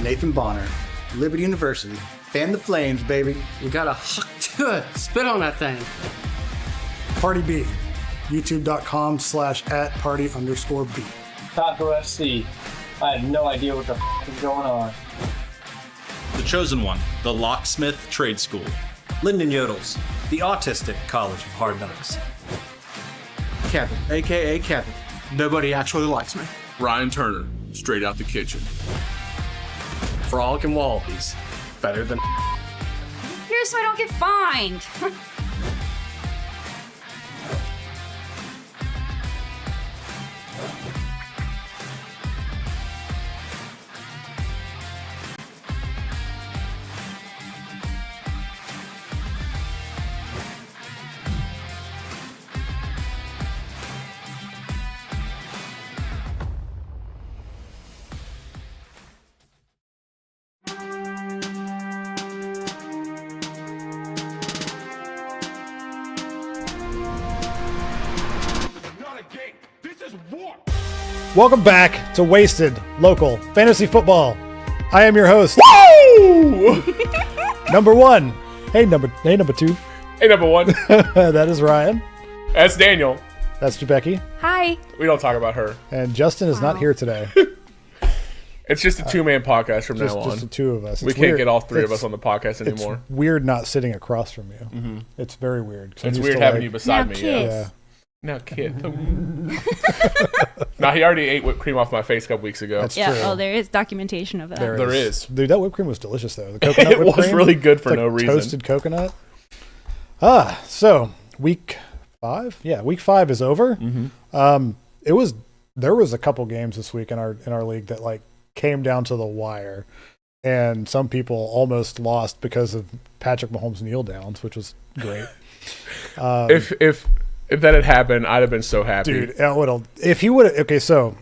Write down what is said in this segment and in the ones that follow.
Nathan Bonner, Liberty University. Fan the flames, baby. You gotta spit on that thing. Party B, youtube.com/@party_B. Taco FC. I had no idea what the was going on. The Chosen One, the Locksmith Trade School. Lyndon Yodels, the Autistic College of Hard Knocks. Kevin, a.k.a. Kevin. Nobody actually likes me. Ryan Turner, straight out the kitchen. Frolic and Wallabies. Better than Here so I don't get fined. Welcome back to Wasted Local Fantasy Football. I am your host. Woo! Number one. Hey, number two. Hey, number one. That is Ryan. That's Daniel. That's Becky. Hi. We don't talk about her. And Justin is not here today. It's just a two-man podcast from now on. Just the two of us. We can't get all three of us on the podcast anymore. It's weird not sitting across from you. Mm-hmm. It's very weird. It's weird having you beside me. Kiss. Now, kid. Nah, he already ate whipped cream off my face a couple weeks ago. That's Yeah, true. oh, there is documentation of that. There is. Dude, that whipped cream was delicious, though. The coconut It whipped was cream. really good for It's no like reason. Toasted coconut. So week 5? Yeah, week 5 is over. Mm-hmm. There was a couple games this week in our league that like came down to the wire, and some people almost lost because of Patrick Mahomes' kneel downs, which was great. If that had happened, I'd have been so happy. Dude, if he would have. Okay, so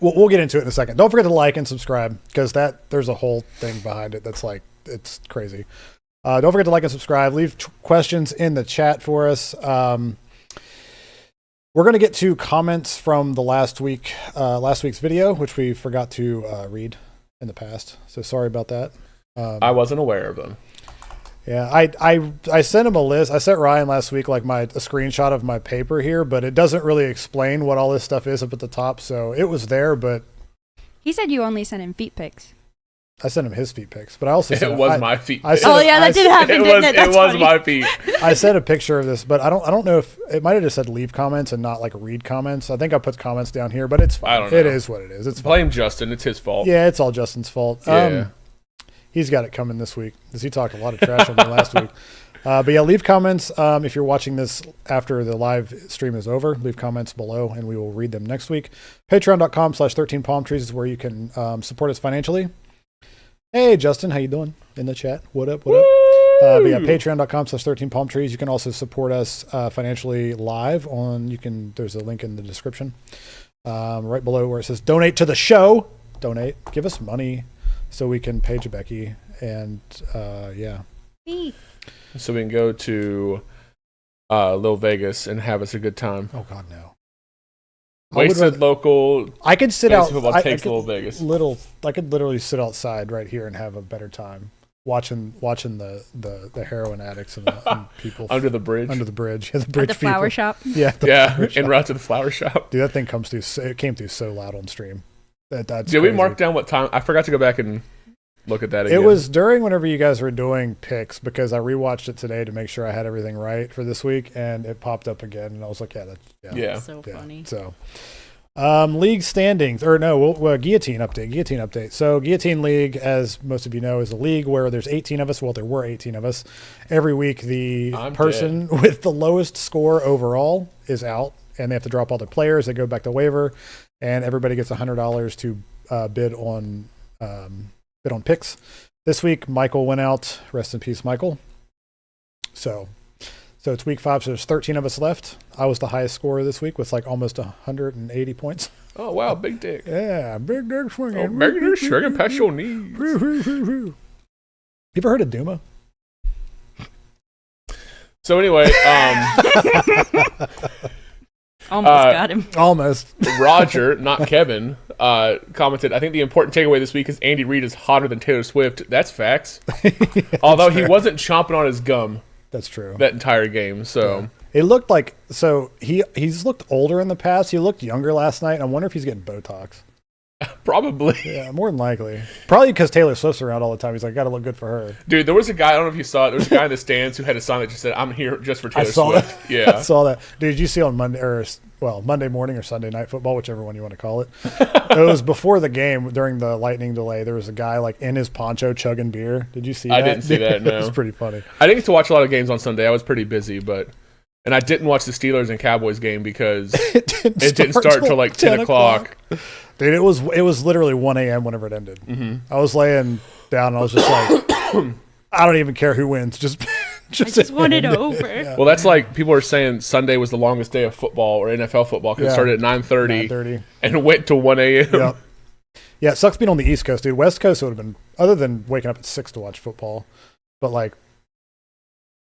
we'll get into it in a second. Don't forget to like and subscribe, because there's a whole thing behind it that's like, it's crazy. Don't forget to like and subscribe. Leave questions in the chat for us. We're going to get to comments from the last week's video, which we forgot to read in the past. So sorry about that. I wasn't aware of them. Yeah, I sent him a list. I sent Ryan last week like a screenshot of my paper here, but it doesn't really explain what all this stuff is up at the top. So it was there, but He said you only sent him feet pics. I sent him his feet pics. But I also It was my feet. I sent Oh, him- yeah, that did happen, didn't it? That's It was funny. my feet. I sent a picture of this, but I don't know if it might have just said leave comments and not like read comments. I think I put comments down here, but it's fine. I don't know. It is what it is. It's fine. Blame Justin. It's his fault. Yeah, it's all Justin's fault. Yeah. He's got it coming this week, because he talked a lot of trash on me last week. But yeah, leave comments. If you're watching this after the live stream is over, leave comments below and we will read them next week. Patreon.com/13palmtrees is where you can support us financially. Hey, Justin, how you doing in the chat? What up? But yeah, patreon.com/13palmtrees. You can also support us financially live there's a link in the description right below where it says donate to the show. Donate. Give us money so we can pay Becky. And yeah. Me. So we can go to Lil Vegas and have us a good time. Oh God, no. Wasted local. I could sit Fantasy out. football I takes could Lil Vegas. I could literally sit outside right here and have a better time watching the heroin addicts and people Under the bridge. under the bridge. Yeah, the At bridge the flower people. shop. Yeah, the Yeah, flower en shop. route to the flower shop. Dude, that thing comes through. It came through so loud on stream. That's Did we crazy. mark down what time? I forgot to go back and look at that again. It was during whenever you guys were doing picks, because I rewatched it today to make sure I had everything right for this week, and it popped up again, and I was like, Yeah. So funny. So, league standings, or no, guillotine update. So, Guillotine League, as most of you know, is a league where there's 18 of us. Well, there were 18 of us. Every week, the I'm person with the lowest score overall is out, and they have to drop all their players. They go back to waiver, and everybody gets $100 to bid on picks. This week, Michael went out. Rest in peace, Michael. So it's week 5, so there's 13 of us left. I was the highest scorer this week with like almost 180 points. Oh, wow. Big dick. Yeah, big dick swinging. Oh, big dick swinging past your knees. You ever heard of Duma? So anyway, Almost got him. Almost. Roger, not Kevin, commented, I think the important takeaway this week is Andy Reid is hotter than Taylor Swift. That's facts. Although he wasn't chomping on his gum That's true. that entire game. So It looked like he's looked older in the past. He looked younger last night. I wonder if he's getting Botox. probably. Yeah, more than likely. Probably because Taylor Swift's around all the time. He's like, got to look good for her. Dude, there was a guy, I don't know if you saw it, there was a guy in the stands who had a sign that just said, I'm here just for I Taylor saw Swift. that. Yeah. I saw that. Dude, did you see on Monday morning or Sunday night football, whichever one you want to call it? It was before the game during the lightning delay. There was a guy like in his poncho chugging beer. Did you see that? I didn't see that, no. It was pretty funny. I didn't get to watch a lot of games on Sunday. I was pretty busy, and I didn't watch the Steelers and Cowboys game because it didn't start till like 10 o'clock. Dude, it was literally 1 a.m. whenever it ended. Mm-hmm. I was laying down and I was just like, I don't even care who wins. I just want it over. Yeah. Well, that's like people are saying Sunday was the longest day of football or NFL football because it started at 9:30 and went to 1 a.m. Yep. Yeah, it sucks being on the East Coast, dude. West Coast would have been, other than waking up at 6 to watch football, but like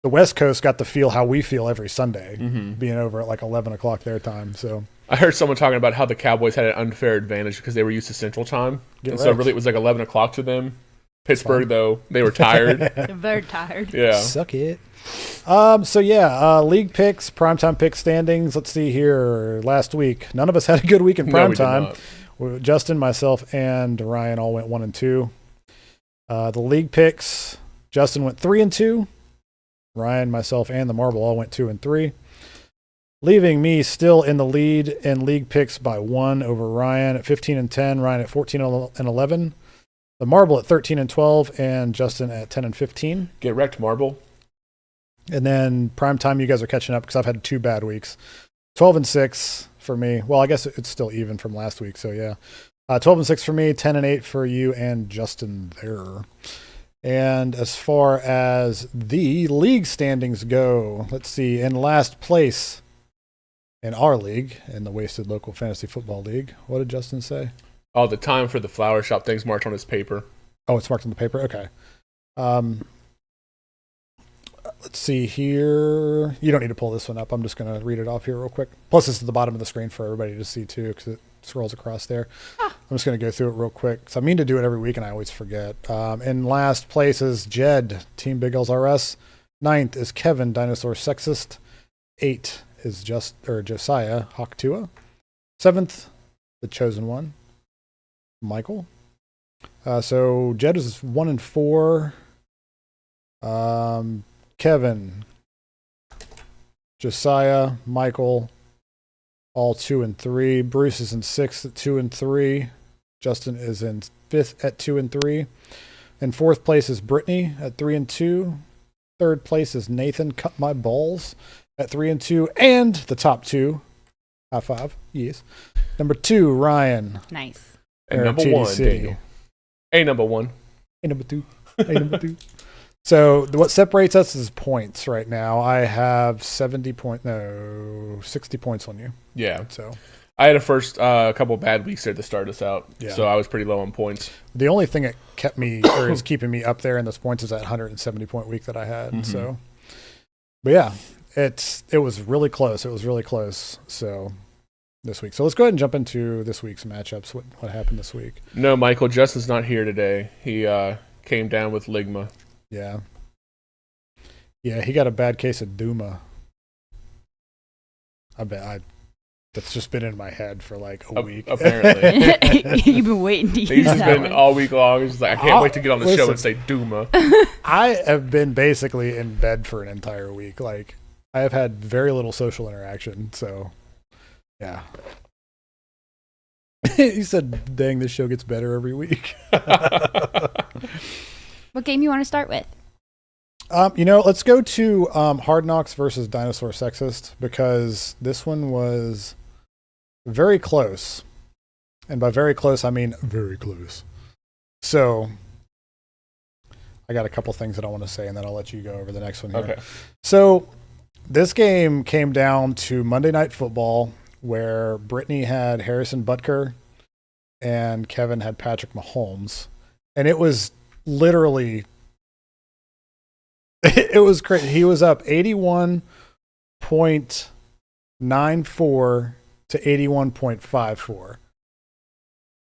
the West Coast got to feel how we feel every Sunday, being over at like 11 o'clock their time. So I heard someone talking about how the Cowboys had an unfair advantage because they were used to Central Time. So really it was like 11 o'clock to them. Pittsburgh, though, they were tired. They're very tired. Yeah. Suck it. League picks, primetime pick standings. Let's see here. Last week, none of us had a good week in No, we did primetime. Justin, myself, and Ryan all went 1-2. The league picks, Justin went 3-2. Ryan, myself, and the Marble all went 2-3. Leaving me still in the lead in league picks by 1 over Ryan at 15-10. Ryan at 14-11. The Marble at 13-12, and Justin at 10-15. Get wrecked, Marble. And then prime time, you guys are catching up because I've had 2 bad weeks. 12-6 for me. Well, I guess it's still even from last week, so yeah. 12-6 for me, 10-8 for you and Justin there. And as far as the league standings go, let's see. In last place in our league, in the Wasted Local Fantasy Football League, what did Justin say? Oh, the time for the flower shop thing's marked on his paper. Oh, it's marked on the paper? Okay. Let's see here. You don't need to pull this one up. I'm just going to read it off here real quick. Plus, it's at the bottom of the screen for everybody to see, too, because it scrolls across there. I'm just going to go through it real quick, because I mean to do it every week, and I always forget. In last place is Jed, Team Big L's RS. 9th is Kevin, Dinosaur Sexist. 8 is Josiah, Hawktua. 7th, The Chosen One, Michael. So Jed is 1-4. Kevin, Josiah, Michael, all 2-3. Bruce is in 6th at 2-3. Justin is in 5th at 2-3. In 4th place is Brittany at 3-2. 3rd place is Nathan, Cut My Balls, at 3-2. And the top 2, high five, yes. Number 2, Ryan. Nice. And number TD 1, City. Daniel. A number 1. A number 2. A number 2. So what separates us is points right now. I have 60 points on you. Yeah. So I had a first couple bad weeks there to start us out. Yeah. So I was pretty low on points. the only thing that kept me or is keeping me up there in those points is that 170 point week that I had. So, but yeah, it was really close. It was really close. So this week. So let's go ahead and jump into this week's matchups. What happened this week? No, Michael, Justin's not here today. He came down with Ligma. Yeah. Yeah, he got a bad case of Duma. That's just been in my head for like a week. Apparently. You've been waiting to use He's just that been one. all week long. He's just like, I can't wait to get on the show and say Duma. I have been basically in bed for an entire week. Like, I have had very little social interaction. So, yeah. He said, dang, this show gets better every week. What game you want to start with? Let's go to Hard Knocks versus Dinosaur Sexist, because this one was very close. And by very close, I mean very close. So I got a couple things that I want to say, and then I'll let you go over the next one here. Okay. So this game came down to Monday Night Football, where Brittany had Harrison Butker and Kevin had Patrick Mahomes. And it was literally... It was crazy. He was up 81 point. 9.4 to 81.54.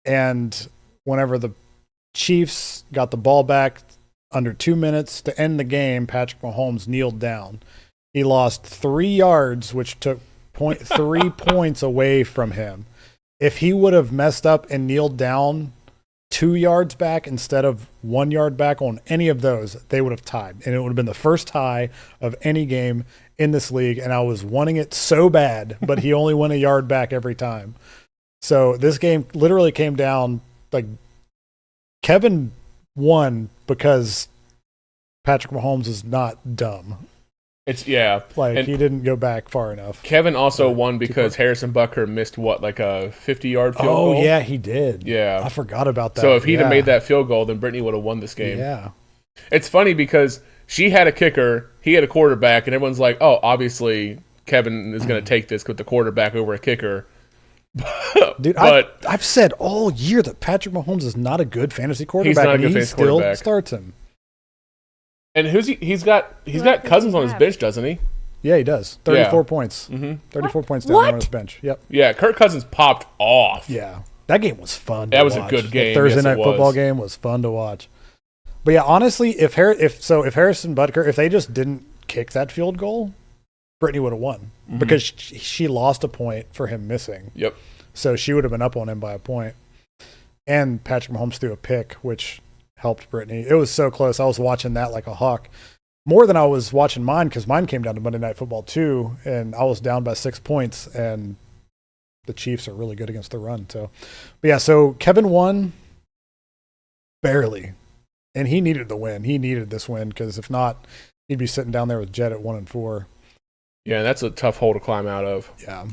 And whenever the Chiefs got the ball back under 2 minutes to end the game, Patrick Mahomes kneeled down. He lost 3 yards, which took 0.3 points away from him. If he would have messed up and kneeled down 2 yards back instead of 1 yard back on any of those, they would have tied. And it would have been the first tie of any game in this league. And I was wanting it so bad, but he only went a yard back every time. So this game literally came down, like, Kevin won because Patrick Mahomes is not dumb. And He didn't go back far enough. Kevin also won because Harrison Butker missed like a 50-yard field goal. Oh yeah, he did. Yeah, I forgot about that. So if he'd have made that field goal, then Brittany would have won this game. Yeah. It's funny because she had a kicker, he had a quarterback, and everyone's like, "Oh, obviously Kevin is going to take this with the quarterback over a kicker." Dude, but I've said all year that Patrick Mahomes is not a good fantasy quarterback, He's not a good and he fantasy still quarterback. starts him. And who's he? He's got Cousins on his bench, doesn't he? Yeah, he does. 34 points. Mm-hmm. 34 points down on his bench. Yep. Yeah, Kirk Cousins popped off. Yeah, that game was fun. That was watch. a good game. The Thursday Yes, night it football was. game was fun to watch. But yeah, honestly, if Harrison Butker, if they just didn't kick that field goal, Brittany would have won because she lost a point for him missing. Yep. So she would have been up on him by a point. And Patrick Mahomes threw a pick, which helped Brittany. It was so close. I was watching that like a hawk. More than I was watching mine, because mine came down to Monday Night Football too, and I was down by 6 points, and the Chiefs are really good against the run. So, but yeah, so Kevin won barely, and he needed the win. He needed this win, because if not, he'd be sitting down there with Jed at 1-4. Yeah, that's a tough hole to climb out of. Yeah.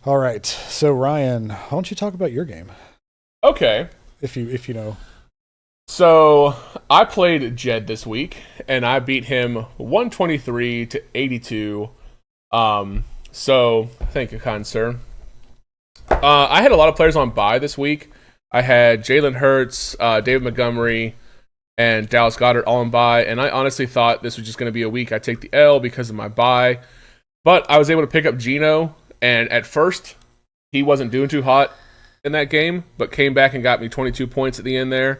All right, so Ryan, why don't you talk about your game, Okay. if you know? So I played Jed this week, and I beat him 123 to 82. So thank you, kind sir. I had a lot of players on bye this week. I had Jalen Hurts, David Montgomery, and Dallas Goedert all on bye, and I honestly thought this was just going to be a week I take the L because of my bye. But I was able to pick up Geno, and at first he wasn't doing too hot in that game, but came back and got me 22 points at the end there.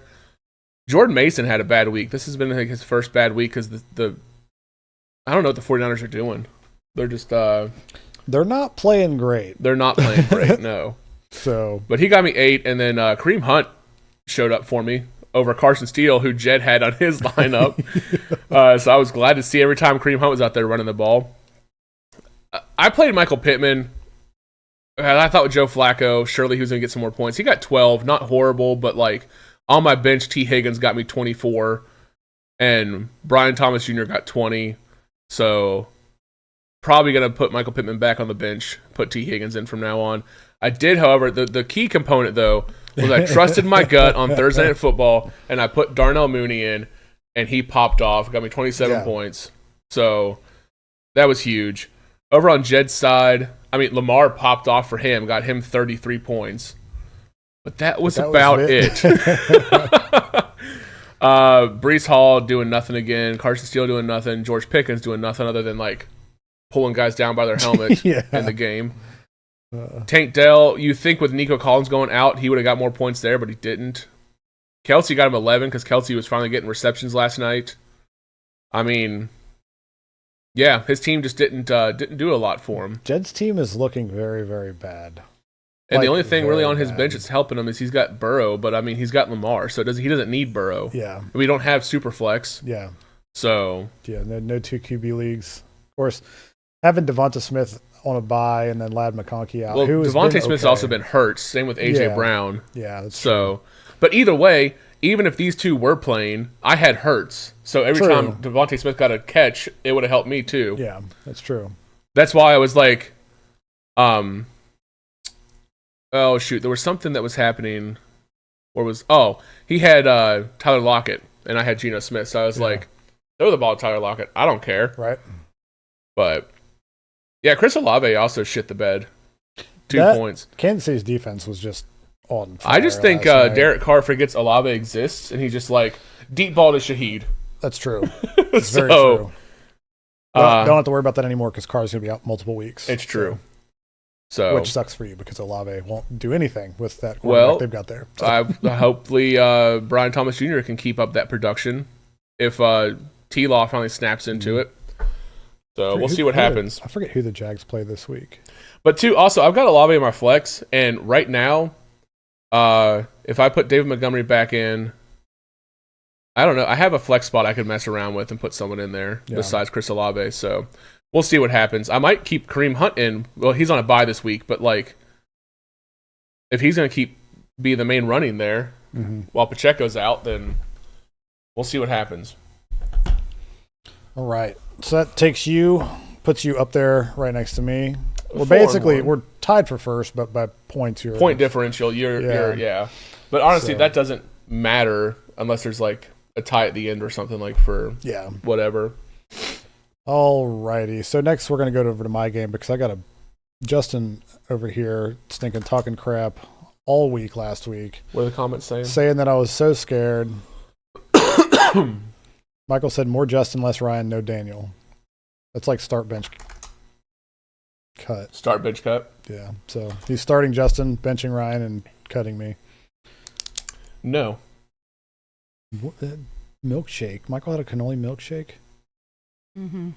Jordan Mason had a bad week. This has been like his first bad week because the I don't know what the 49ers are doing. They're just They're not playing great. they're not playing great, no. So But he got me 8, and then Kareem Hunt showed up for me over Carson Steele, who Jed had on his lineup. So I was glad to see every time Kareem Hunt was out there running the ball. I played Michael Pittman. I thought with Joe Flacco, surely he was going to get some more points. He got 12, not horrible, but like on my bench, T. Higgins got me 24, and Brian Thomas Jr. got 20. So probably going to put Michael Pittman back on the bench, put T. Higgins in from now on. I did, however, the key component, though, was I trusted my gut on Thursday Night Football, and I put Darnell Mooney in, and he popped off, got me 27 points. So that was huge. Over on Jed's side, I mean, Lamar popped off for him, got him 33 points. But that was about it. Breece Hall doing nothing again. Carson Steele doing nothing. George Pickens doing nothing other than like pulling guys down by their helmet in the game. Tank Dell, you think with Nico Collins going out, he would have got more points there, but he didn't. Kelsey got him 11 because Kelsey was finally getting receptions last night. I mean, yeah, his team just didn't do a lot for him. Jed's team is looking very, very bad. And Like, the only thing really very on his bad. bench that's helping him is he's got Burrow, but I mean he's got Lamar, so he doesn't need Burrow. Yeah, We don't have super flex, yeah, so yeah. No 2 QB leagues. Of course, having Devonta Smith on a bye and then Lad McConkey out. well, who has Devontae been Smith's okay. also been hurt. Same with AJ Yeah. Brown. Yeah, that's So, but either way, even if these two were playing, I had Hurts, so every True. time Devontae Smith got a catch, it would have helped me too. true. Yeah, that's true. That's why I was like, oh shoot, there was something that was happening, he had Tyler Lockett and I had Geno Smith, so I was like, throw the ball to Tyler Lockett, I don't care. Right. But yeah, Chris Olave also shit the bed, 2 That- points. Kansas City's defense was just on fire I just think last night. Derek Carr forgets Olave exists, and he's just like deep ball to Shaheed. That's true. It's very So, true. Don't have to worry about that anymore because Carr's going to be out multiple weeks. It's true. So which sucks for you because Olave won't do anything with that quarterback they've got there. So. Hopefully Brian Thomas Jr. can keep up that production if T-Law finally snaps into it. So we'll see what happens. I forget who the Jags play this week. But also, I've got Olave in my flex, and right now, if I put David Montgomery back in, I don't know. I have a flex spot I could mess around with and put someone in there besides Chris Olave. So we'll see what happens. I might keep Kareem Hunt in. Well, he's on a bye this week, but like, if he's going to be the main running there while Pacheco's out, then we'll see what happens. All right. So that puts you up there right next to me. We're tied for first, but by points. Point differential. You're. But honestly, that doesn't matter unless there's like a tie at the end or something like for whatever. All righty. So next we're going to go over to my game because I got Justin over here stinking talking crap all week last week. What are the comments saying? Saying that I was so scared. Michael said more Justin, less Ryan, no Daniel. That's like start bench cut. Start bench cut? Yeah. So he's starting Justin, benching Ryan, and cutting me. No. Milkshake. Michael had a cannoli milkshake? Mm-hmm.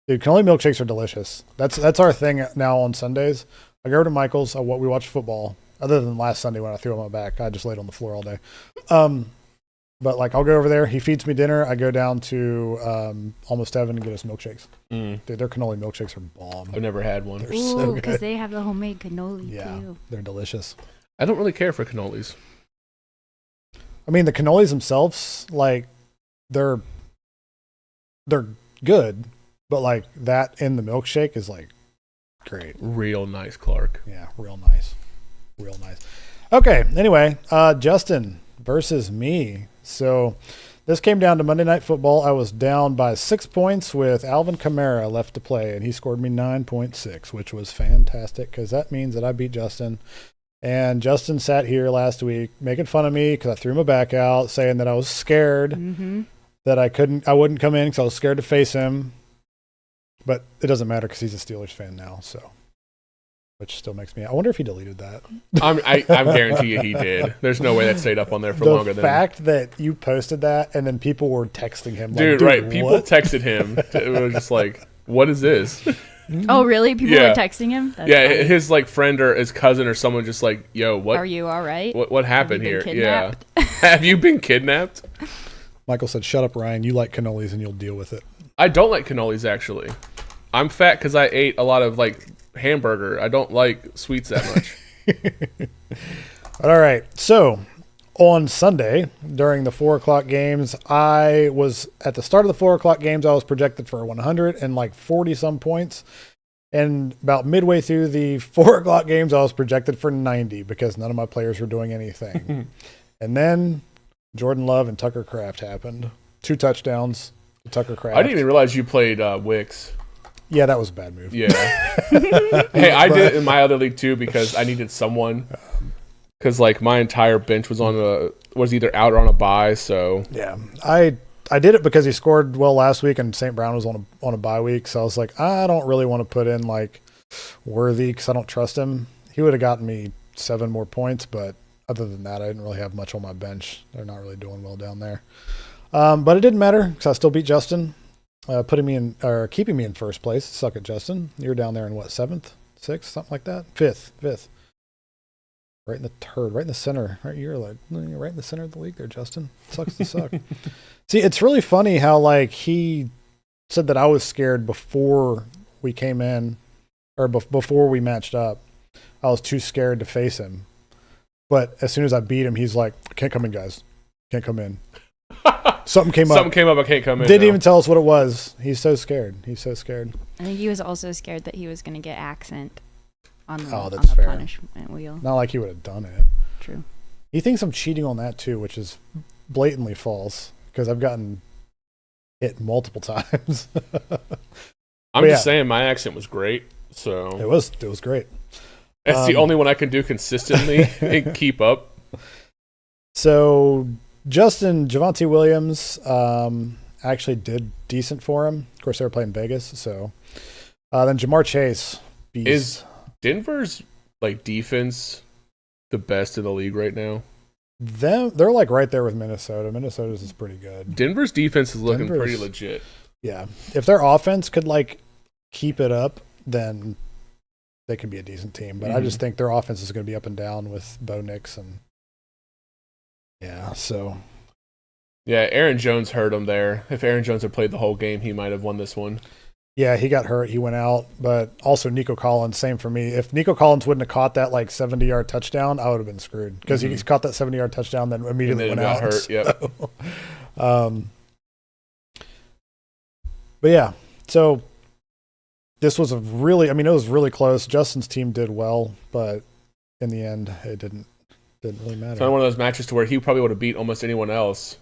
Dude, cannoli milkshakes are delicious. That's our thing now on Sundays. I go to Michael's. We watch football. Other than last Sunday when I threw on my back. I just laid on the floor all day. But like I'll go over there. He feeds me dinner. I go down to Almost Heaven and get us milkshakes. Dude, their cannoli milkshakes are bomb. I've never had one. They're so good. Because they have the homemade cannoli too. They're delicious. I don't really care for cannolis. I mean, the cannolis themselves, like they're good, but like that in the milkshake is like great. Real nice, Clark. Yeah, real nice. Okay. Anyway, Justin versus me. So this came down to Monday Night Football. I was down by 6 points with Alvin Kamara left to play, and he scored me 9.6, which was fantastic because that means that I beat Justin. And Justin sat here last week making fun of me because I threw my back out, saying that I was scared that I wouldn't come in because I was scared to face him. But it doesn't matter because he's a Steelers fan now, so. Which still makes me. I wonder if he deleted that. I guarantee you he did. There's no way that stayed up on there for longer than. The fact that you posted that and then people were texting him. Dude, right. People texted him. It was just like, what is this? Oh, really? People were texting him? That's funny. His like friend or his cousin or someone just like, yo, what? Are you all right? What happened here? Kidnapped? Yeah. Have you been kidnapped? Michael said, shut up, Ryan. You like cannolis and you'll deal with it. I don't like cannolis, actually. I'm fat because I ate a lot of like hamburger. I don't like sweets that much. All right. So on Sunday during the 4:00 games, I was at the start of the 4:00 games. I was projected for 140 some points, and about midway through the 4:00 games, I was projected for 90 because none of my players were doing anything. And then Jordan Love and Tucker Kraft happened. 2 touchdowns to Tucker Kraft. I didn't even realize you played Wicks. Yeah, that was a bad move. Yeah. Hey, I did it in my other league too because I needed someone. Because like my entire bench was was either out or on a bye. So yeah, I did it because he scored well last week and St. Brown was on a bye week. So I was like, I don't really want to put in like Worthy because I don't trust him. He would have gotten me 7 more points, but other than that, I didn't really have much on my bench. They're not really doing well down there. But it didn't matter because I still beat Justin. Keeping me in first place. Suck it, Justin. You're down there in what, 7th, 6th, something like that? 5th. Right in the turd, right in the center. Right, you're right in the center of the league there, Justin. Sucks to suck. See, it's really funny how like he said that I was scared before we came in, or before we matched up. I was too scared to face him. But as soon as I beat him, he's like, "Can't come in, guys. Can't come in." Something came up. I can't come in. Didn't even tell us what it was. He's so scared. I think he was also scared that he was going to get accent on the fair. punishment wheel. Not like he would have done it. True. He thinks I'm cheating on that too, which is blatantly false because I've gotten hit multiple times. I'm just saying my accent was great. So it was great. That's the only one I can do consistently and keep up. So Justin, Javonte Williams actually did decent for him. Of course, they were playing Vegas. So then Jamar Chase. Beast. Is Denver's defense the best in the league right now? They're like right there with Minnesota. Minnesota's is pretty good. Denver's defense is looking pretty legit. Yeah. If their offense could keep it up, then they could be a decent team. But I just think their offense is going to be up and down with Bo Nix and so. Yeah, Aaron Jones hurt him there. If Aaron Jones had played the whole game, he might have won this one. Yeah, he got hurt. He went out. But also Nico Collins, same for me. If Nico Collins wouldn't have caught that 70-yard touchdown, I would have been screwed. Because he's caught that 70-yard touchdown, then immediately went out. Hurt, yep. But yeah, so this was it was really close. Justin's team did well, but in the end, it didn't really matter. It's one of those matches to where he probably would have beat almost anyone else.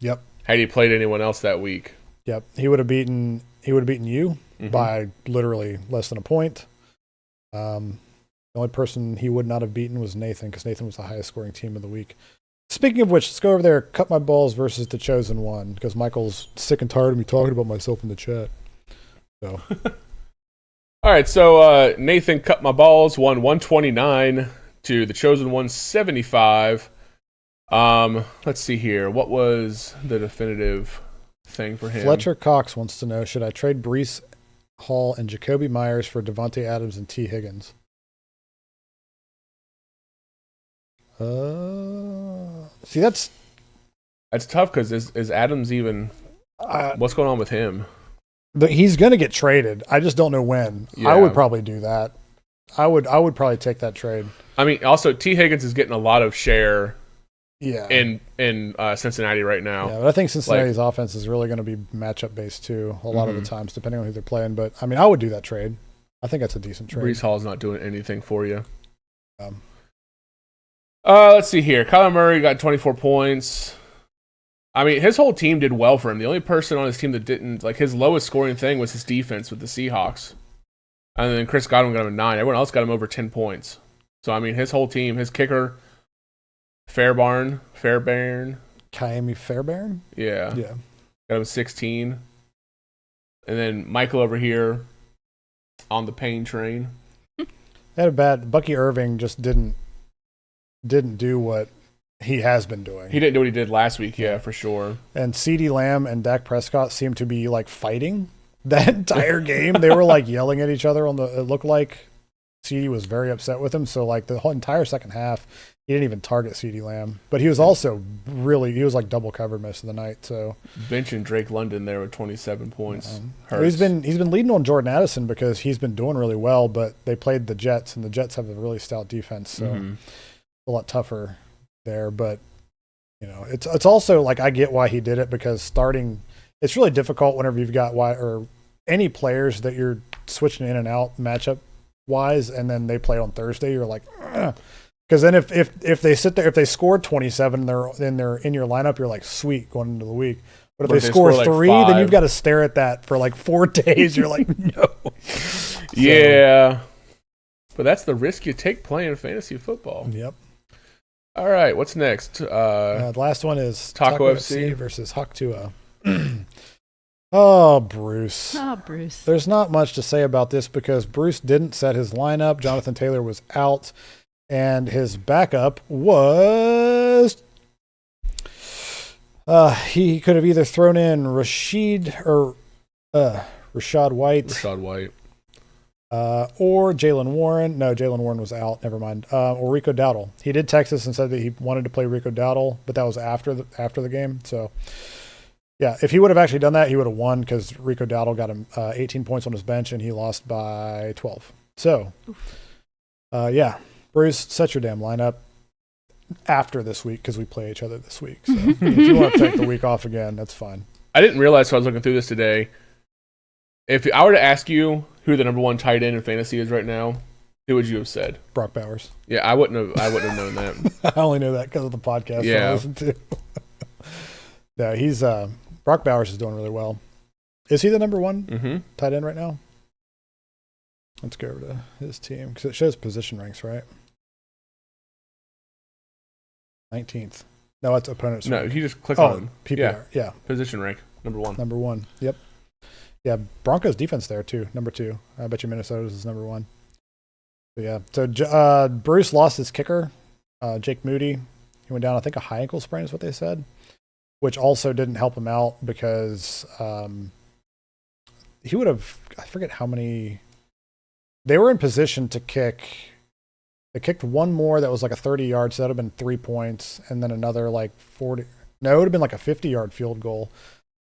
Yep. Had he played anyone else that week. Yep. He would have beaten you by literally less than a point. The only person he would not have beaten was Nathan, because Nathan was the highest scoring team of the week. Speaking of which, let's go over there. Cut My Balls versus The Chosen One, because Michael's sick and tired of me talking about myself in the chat. So, all right. So Nathan Cut My Balls won 129 to The Chosen One 75. Let's see here. What was the definitive thing for him? Fletcher Cox wants to know: should I trade Breece Hall and Jacoby Myers for Devontae Adams and T. Higgins? See, that's tough because is Adams even? What's going on with him? He's going to get traded. I just don't know when. Yeah. I would probably do that. I would probably take that trade. I mean, also T. Higgins is getting a lot of share. Yeah. In Cincinnati right now. Yeah, but I think Cincinnati's offense is really going to be matchup based too a lot of the times, depending on who they're playing. But I mean, I would do that trade. I think that's a decent trade. Breece Hall's not doing anything for you. Let's see here. Kyler Murray got 24 points. I mean, his whole team did well for him. The only person on his team that didn't, his lowest scoring thing was his defense with the Seahawks. And then Chris Godwin got him a 9. Everyone else got him over 10 points. So, I mean, his whole team, his kicker, Fairbairn. Kaimi Fairbairn? Yeah. Yeah. Got him 16. And then Michael over here on the pain train. They had a bad. Bucky Irving just didn't do what he has been doing. He didn't do what he did last week, yeah, for sure. And CeeDee Lamb and Dak Prescott seemed to be fighting that entire game. They were yelling at each other it looked like CeeDee was very upset with him. So the whole entire second half, he didn't even target CeeDee Lamb. But he was also he was double covered most of the night. So benching Drake London there with 27 points. He's been leading on Jordan Addison because he's been doing really well, but they played the Jets, and the Jets have a really stout defense, so a lot tougher there. But it's also I get why he did it, because starting, it's really difficult whenever you've got any players that you're switching in and out matchup wise, and then they play on Thursday. You're like, because then if they sit there, if they score 27, they're in your lineup, you're like, sweet, going into the week. But if they score 3, 5, then you've got to stare at that for 4 days. You're like, no. Yeah, but that's the risk you take playing fantasy football. Yep. All right, what's next? The last one is Taco FC versus Hawk Tua. Oh, Bruce. Oh, Bruce. There's not much to say about this because Bruce didn't set his lineup. Jonathan Taylor was out, and his backup was... he could have either thrown in Rashad White. Or Jalen Warren. No, Jalen Warren was out. Never mind. Or Rico Dowdle. He did text us and said that he wanted to play Rico Dowdle, but that was after the game. So, yeah, if he would have actually done that, he would have won, because Rico Dowdle got him 18 points on his bench, and he lost by 12. So, yeah, Bruce, set your damn lineup after this week, because we play each other this week. So if you want to take the week off again, that's fine. I didn't realize, so I was looking through this today. If I were to ask you who the number 1 tight end in fantasy is right now, who would you have said? Brock Bowers. Yeah, I wouldn't have known that. I only know that because of the podcast I listen to. Yeah, he's Brock Bowers is doing really well. Is he the number 1 tight end right now? Let's go over to his team, because it shows position ranks, right? 19th. No, it's opponent's rank. No, you just click on PPR. Yeah. Position rank, number 1. Number 1. Yep. Yeah, Broncos defense there too, number 2. I bet you Minnesota's is number 1. But yeah, so Bruce lost his kicker, Jake Moody. He went down, I think, a high ankle sprain is what they said, which also didn't help him out because he would have, I forget how many, they were in position to kick. They kicked one more that was like a 30-yard, so that would have been 3 points, and then another like 40. No, it would have been like a 50-yard field goal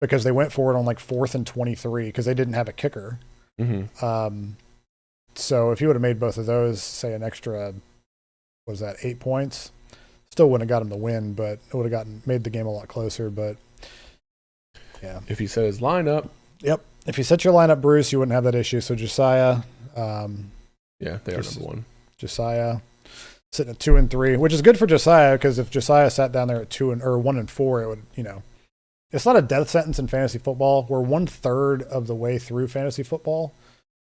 because they went for it on like 4th and 23 because they didn't have a kicker. Mm-hmm. So if he would have made both of those, say an extra, what was that, 8 points, still wouldn't have got him the win, but it would have made the game a lot closer. But yeah, If he set his lineup. Yep. If you set your lineup, Bruce, you wouldn't have that issue. So Josiah, Yeah, they are number 1. Josiah sitting at 2 and 3, which is good for Josiah because if Josiah sat down there at 1 and 4, it would, it's not a death sentence in fantasy football. We're 1/3 of the way through fantasy football.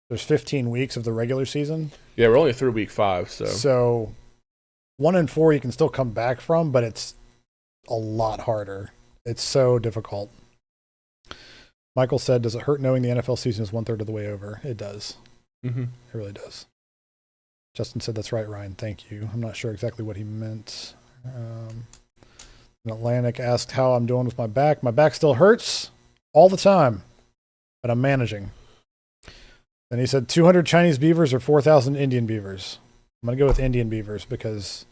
There's 15 weeks of the regular season. Yeah, we're only through week 5, So 1 and 4 you can still come back from, but it's a lot harder. It's so difficult. Michael said, "Does it hurt knowing the NFL season is 1/3 of the way over?" It does. Mm-hmm. It really does. Justin said, "That's right, Ryan. Thank you." I'm not sure exactly what he meant. Atlantic asked how I'm doing with my back. My back still hurts all the time, but I'm managing. Then he said 200 Chinese beavers or 4,000 Indian beavers. I'm going to go with Indian beavers because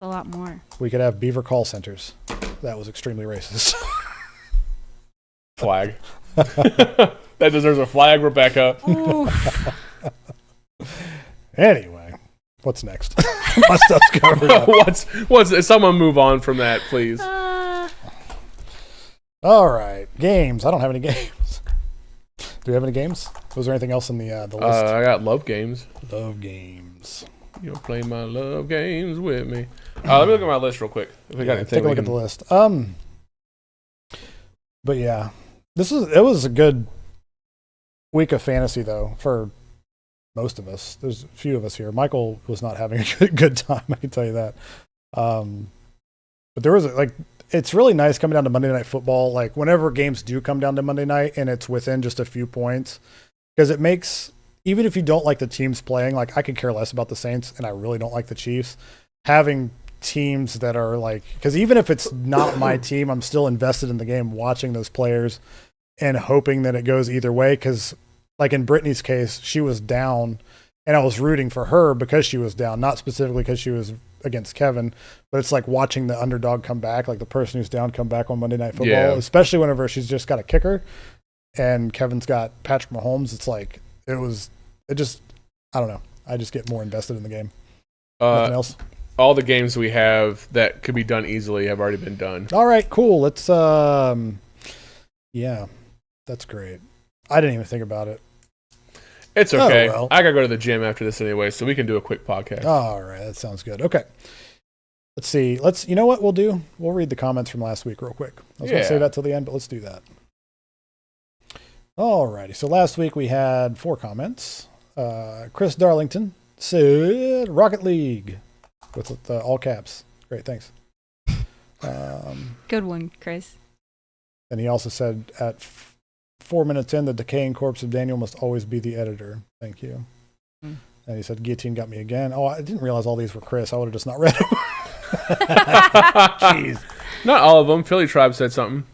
A lot more. we could have beaver call centers. That was extremely racist. Flag. That deserves a flag, Rebecca. Anyway, what's next? My stuff's covered up. What's someone move on from that, please? All right, games. I don't have any games. Do we have any games? Was there anything else in the list? I got love games. Love games. You'll play my love games with me. Let me look at my list real quick. If we got anything, take a look at the list. But yeah, it was a good week of fantasy though for most of us. There's a few of us here. Michael was not having a good time, I can tell you that. But there was it's really nice coming down to Monday Night Football. Like whenever games do come down to Monday night and it's within just a few points, because it makes, even if you don't like the teams playing, like I could care less about the Saints and I really don't like the Chiefs, having teams that are like, because even if it's not my team, I'm still invested in the game, watching those players and hoping that it goes either way. Because like in Brittany's case, she was down and I was rooting for her because she was down, not specifically because she was against Kevin, but it's like watching the underdog come back, like the person who's down come back on Monday Night Football, especially whenever she's just got a kicker and Kevin's got Patrick Mahomes. It's like, I don't know. I just get more invested in the game. Nothing else? All the games we have that could be done easily have already been done. All right, cool. Let's, yeah, that's great. I didn't even think about it. It's okay. Oh, well. I gotta go to the gym after this anyway, so we can do a quick podcast. All right, that sounds good. Okay. Let's see. You know what we'll do? We'll read the comments from last week real quick. I was going to say that till the end, but let's do that. All righty. So last week we had 4 comments. Chris Darlington said Rocket League with all caps. Great, thanks. Good one, Chris. And he also said at 4 minutes in, the decaying corpse of Daniel must always be the editor. Thank you. And he said, guillotine got me again. Oh, I didn't realize all these were Chris. I would have just not read them. Jeez. Not all of them. Philly Tribe said something.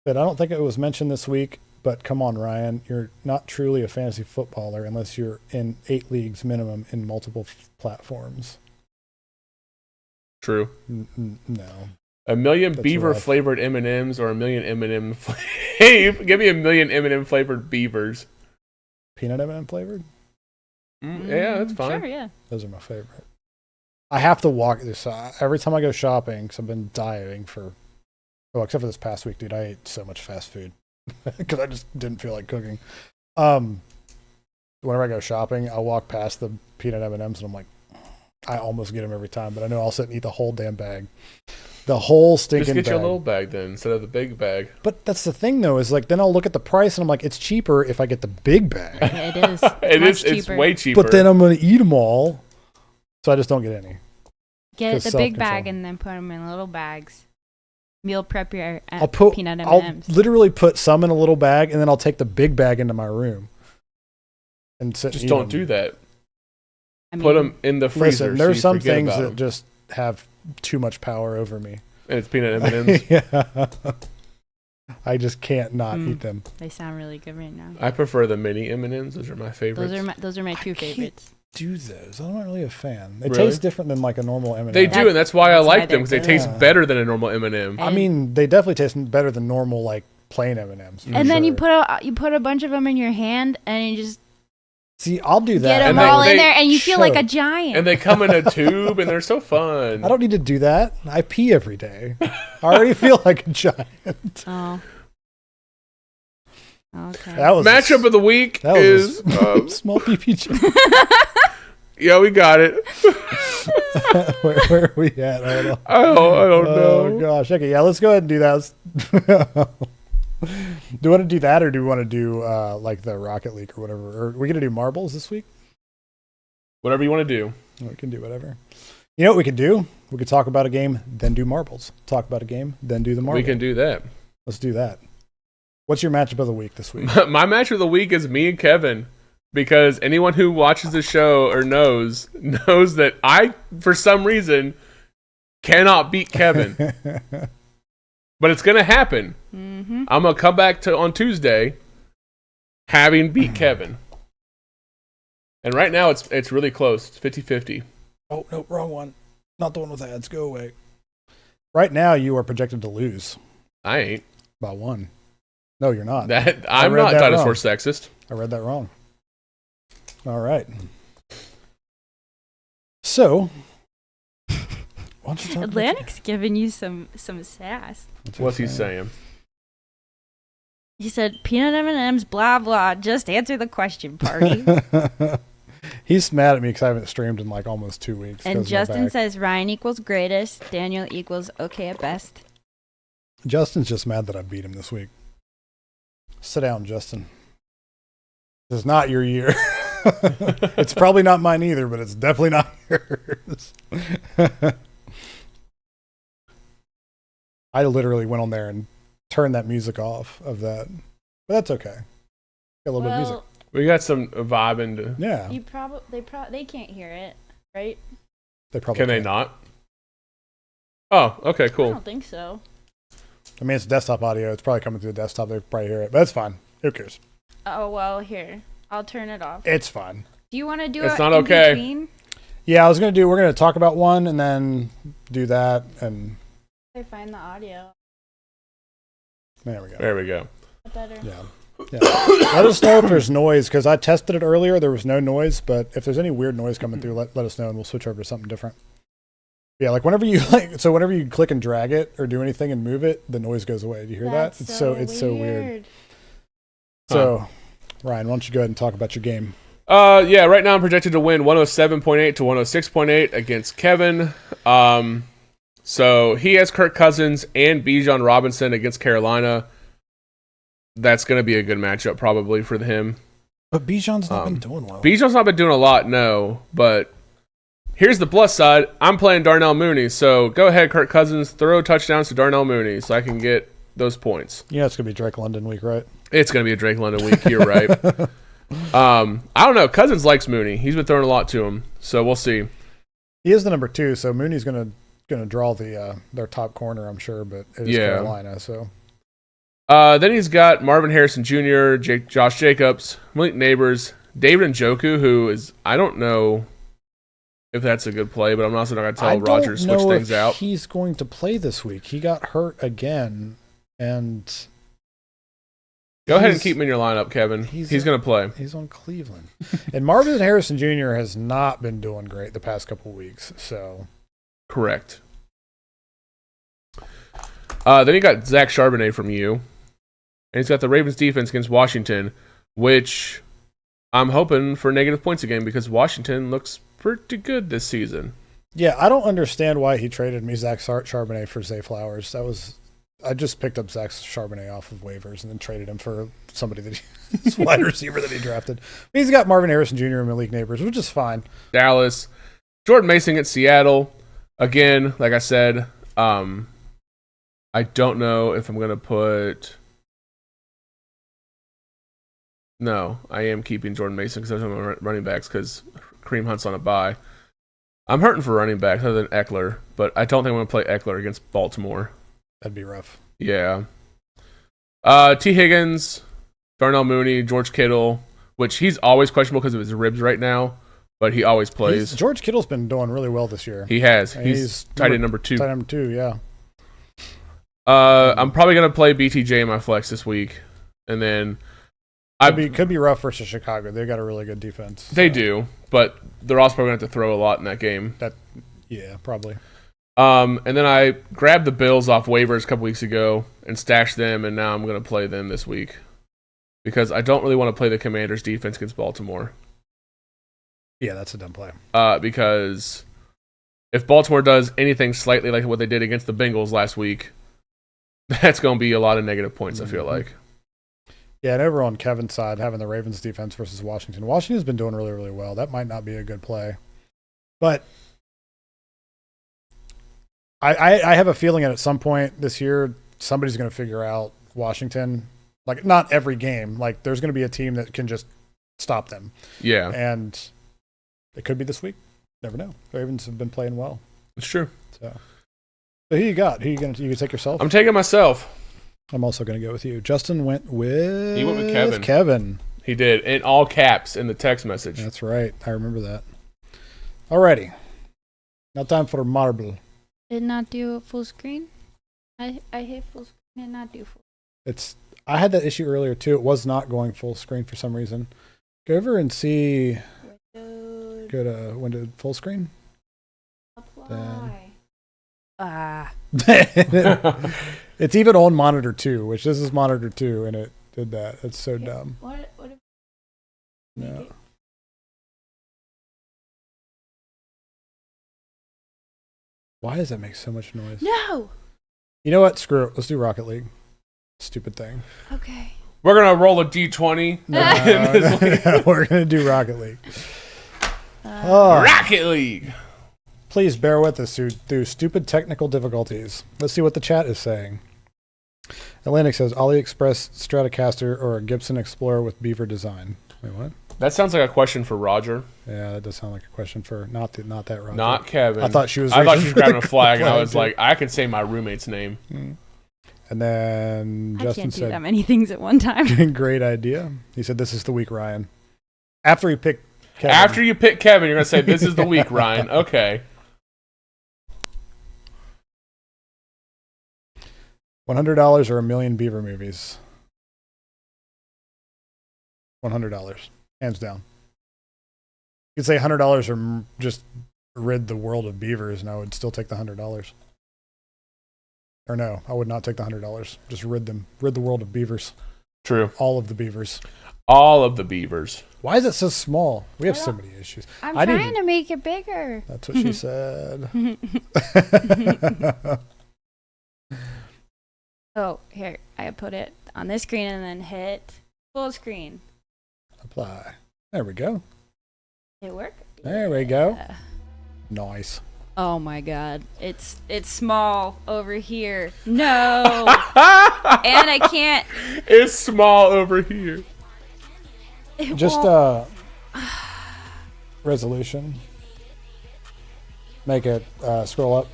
But I don't think it was mentioned this week, but come on, Ryan. You're not truly a fantasy footballer unless you're in 8 leagues minimum in multiple platforms. True. No. A million That's beaver rough. flavored M&Ms or a million M&M give me a million M&M flavored beavers. Peanut M&M flavored? Yeah, that's fine. Sure, yeah. Those are my favorite. I have to walk this. Every time I go shopping, because I've been dieting except for this past week, dude, I ate so much fast food because I just didn't feel like cooking. Whenever I go shopping, I'll walk past the peanut M&Ms and I'm like, I almost get them every time, but I know I'll sit and eat the whole damn bag. The whole stinking bag. Just get you a little bag then instead of the big bag. But that's the thing though, is like then I'll look at the price and I'm like, it's cheaper if I get the big bag. Yeah, it is. It's way cheaper. But then I'm going to eat them all. So I just don't get any. Get the big bag self-control. and then put them in little bags. Meal prep your peanut I'll M&Ms. literally put some in a little bag, and then I'll take the big bag into my room and sit. Just and eat don't them. do that. I mean, Put them in the freezer. Listen, so there's you some forget things about that 'em. just have too much power over me. And it's peanut M&Ms. Yeah. I just can't not eat them. They sound really good right now. I prefer the mini M&Ms. Those are my favorites. Those are my two favorites. Do those? I'm not really a fan. They Really? taste different than like a normal M&M. They do, and that's why I That's why like them, because they they're taste good. better than a normal M&M. I mean, they definitely taste better than normal like plain M&Ms. for And then you sure. put a bunch of them in your hand, and you just See, I'll do that. get them And all they in there, and you feel like a choke. giant. And they come in a tube, and they're so fun. I don't need to do that. I pee every day. I already feel like a giant. Oh. Okay. That was Matchup of the week that is... was a small PP joke. yeah, we got it. Where are we at? Hold on. I don't Oh know. gosh. Okay, yeah, let's go ahead and do that. Do we want to do that, or do we want to do like the Rocket League or whatever? Or are we gonna do marbles this week? Whatever you want to do. We can do whatever. You know what we could do? We could talk about a game, then do marbles. Talk about a game, then do the marbles. We can do that. Let's do that. What's your matchup of the week this week? My match of the week is me and Kevin, because anyone who watches the show or knows that I, for some reason, cannot beat Kevin. But it's going to happen. Mm-hmm. I'm going to come back on Tuesday having beat Kevin. And right now it's really close. It's 50-50. Oh, no, wrong one. Not the one with ads. Go away. Right now, you are projected to lose I ain't. by one. No, you're not. I'm read not that dinosaur wrong. sexist. I read that wrong. All right. So, why don't you talk about Atlantic's giving you some sass. What's he saying? He said, "Peanut M&Ms, blah blah. Just answer the question, party." He's mad at me because I haven't streamed in like almost 2 weeks. 'cause of And my Justin back. says Ryan equals greatest, Daniel equals okay at best. Justin's just mad that I beat him this week. Sit down, Justin. This is not your year. It's probably not mine either, but it's definitely not yours. I literally went on there and turned that music off of that. But that's okay. Got a little bit of music. We got some vibing to... Yeah. You they can't hear it, right? They probably Can they not? Oh, okay, I cool. don't think so. I mean, it's desktop audio. It's probably coming through the desktop. They probably hear it, but it's fine. Who cares? Oh well, here I'll turn it off. It's fine. Do you want to do It's it not in okay. between? Yeah, we're going to talk about one and then do that. And I find the audio there we go. There we go. better. Yeah. Let us know if there's noise, because I tested it earlier. There was no noise, but if there's any weird noise coming through, let us know and we'll switch over to something different. Yeah, like whenever you whenever you click and drag it or do anything and move it, the noise goes away. Do you hear That's that? It's so weird. Huh. So, Ryan, why don't you go ahead and talk about your game? Yeah, right now I'm projected to win 107.8 to 106.8 against Kevin. So he has Kirk Cousins and Bijan Robinson against Carolina. That's going to be a good matchup probably for him. But Bijan's not been doing well. Bijan's not been doing a lot, no. But here's the plus side. I'm playing Darnell Mooney. So go ahead, Kirk Cousins. Throw touchdowns to Darnell Mooney so I can get those points. Yeah, it's going to be Drake London week, right? It's going to be a Drake London week. You're right. I don't know. Cousins likes Mooney. He's been throwing a lot to him. So we'll see. He is the number 2, so Mooney's going to draw their top corner, I'm sure, but it is Carolina, so... Then he's got Marvin Harrison Jr., Josh Jacobs, Malik Neighbors, David Njoku, who is, I don't know if that's a good play, but I'm also not going to tell Roger to switch things out. He's going to play this week. He got hurt again, and Go ahead and keep him in your lineup, Kevin. He's going to play. He's on Cleveland. And Marvin Harrison Jr. has not been doing great the past couple weeks, so... Correct. Then you got Zach Charbonnet from you. And he's got the Ravens defense against Washington, which I'm hoping for negative points again because Washington looks pretty good this season. Yeah, I don't understand why he traded me Zach Charbonnet for Zay Flowers. I just picked up Zach Charbonnet off of waivers and then traded him for somebody his wide receiver that he drafted. But he's got Marvin Harrison Jr. and Malik Neighbors, which is fine. Dallas. Jordan Mason at Seattle. Again, like I said, I don't know if I'm going to put... No, I am keeping Jordan Mason because I'm running backs because Kareem Hunt's on a bye. I'm hurting for running backs other than Eckler, but I don't think I'm going to play Eckler against Baltimore. That'd be rough. Yeah. T. Higgins, Darnell Mooney, George Kittle, which he's always questionable because of his ribs right now, but he always plays. George Kittle's been doing really well this year. He has. He's tight end number 2. Tight end number 2, yeah. I'm probably going to play BTJ in my flex this week, and then... Could be rough versus Chicago. They've got a really good defense. So. They do, but they're also probably going to have to throw a lot in that game. Yeah, probably. And then I grabbed the Bills off waivers a couple weeks ago and stashed them, and now I'm going to play them this week because I don't really want to play the Commanders' defense against Baltimore. Yeah, that's a dumb play. Because if Baltimore does anything slightly like what they did against the Bengals last week, that's going to be a lot of negative points, I feel like. Yeah, and over on Kevin's side, having the Ravens defense versus Washington. Washington's been doing really, really well. That might not be a good play. But I have a feeling that at some point this year, somebody's going to figure out Washington. Like, not every game. Like, there's going to be a team that can just stop them. Yeah. And it could be this week. Never know. The Ravens have been playing well. It's true. So who you got? Who you take yourself? I'm taking myself. I'm also going to go with you. Justin went with... He went with Kevin. Kevin. He did, in all caps in the text message. That's right. I remember that. Alrighty. Now time for marble. Did not do full screen? I hit full screen and not do full I had that issue earlier too. It was not going full screen for some reason. Go over and see... Windows. Go to window full screen. Apply. It's even on monitor 2, which this is monitor 2, and it did that. It's so dumb. What if No. Why does that make so much noise? No. You know what? Screw it. Let's do Rocket League. Stupid thing. Okay. We're going to roll a D20. No, we're going to do Rocket League. Oh. Rocket League. Please bear with us through stupid technical difficulties. Let's see what the chat is saying. Atlantic says AliExpress Stratocaster or a Gibson Explorer with beaver design. Wait, what? That sounds like a question for Roger. Yeah, that does sound like a question for not that Roger. Not Kevin. I thought she was grabbing a flag, and I was like, I can say my roommate's name. And then Justin can't do said, that many things at one time. great idea. He said, this is the week, Ryan. After he picked Kevin. After you pick Kevin, you're going to say, this is the week, Ryan. Okay. $100 or a million Beaver movies? $100. Hands down. You could say $100 or just rid the world of beavers, and I would still take the $100. Or no, I would not take the $100. Just rid them. Rid the world of beavers. True. All of the beavers. All of the beavers. Why is it so small? We have so many issues. I'm trying to make it bigger. That's what she said. Oh, here. I put it on this screen and then hit full screen. Apply. There we go. Did it work? There we go. Nice. Oh my god. It's small over here. No. And I can't. It's small over here. Just resolution. Make it scroll up.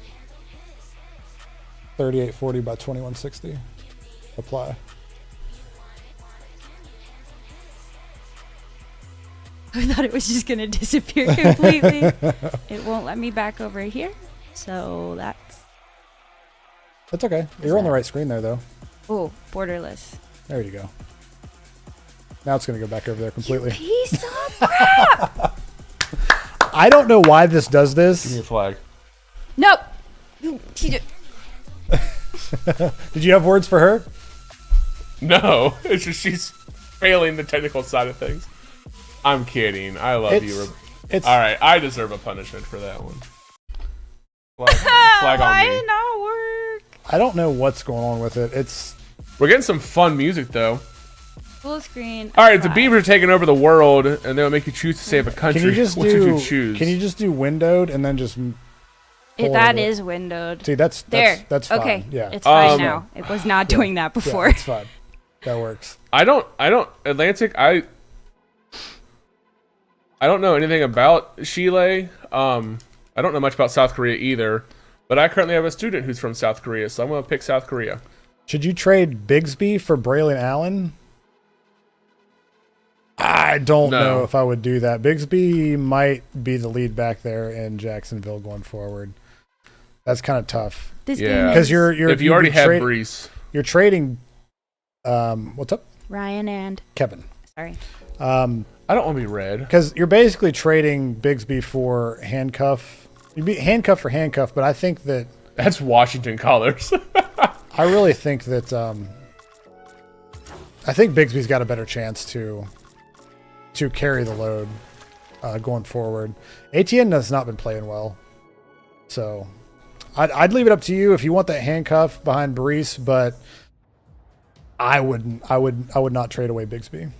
3840 by 2160. Apply. I thought it was just going to disappear completely. It won't let me back over here. So that's okay. You're on the right screen there, though. Oh, borderless. There you go. Now it's going to go back over there completely. You piece of crap! I don't know why this does this. Give me a flag. Nope. Did you have words for her? No, it's just she's failing the technical side of things. I'm kidding. I love you. All right, I deserve a punishment for that one. Flag on Why me. did it not work? I don't know what's going on with it. We're getting some fun music though. Full screen. All right, the Beavers are taking over the world, and they'll make you choose to save a country. Can you just What should you choose? Can you just do windowed and then just That is windowed. See, that's There. that's fine. Okay. Yeah. It's fine now. It was not doing that before. Yeah, it's fine. That works. I don't Atlantic. I don't know anything about Chile. I don't know much about South Korea either. But I currently have a student who's from South Korea, so I'm gonna pick South Korea. Should you trade Bigsby for Braylon Allen? I don't know if I would do that. Bigsby might be the lead back there in Jacksonville going forward. That's kind of tough. This Yeah. game Because is you're If you already have Brees, you're trading. What's up, Ryan and Kevin? sorry. I don't want to be red. Because you're basically trading Bigsby for handcuff. You'd be handcuff for handcuff, but I think that That's Washington colors. I really think that I think Bigsby's got a better chance to carry the load going forward. ATN has not been playing well, so I'd leave it up to you if you want that handcuff behind Brees, but I would not trade away Bigsby.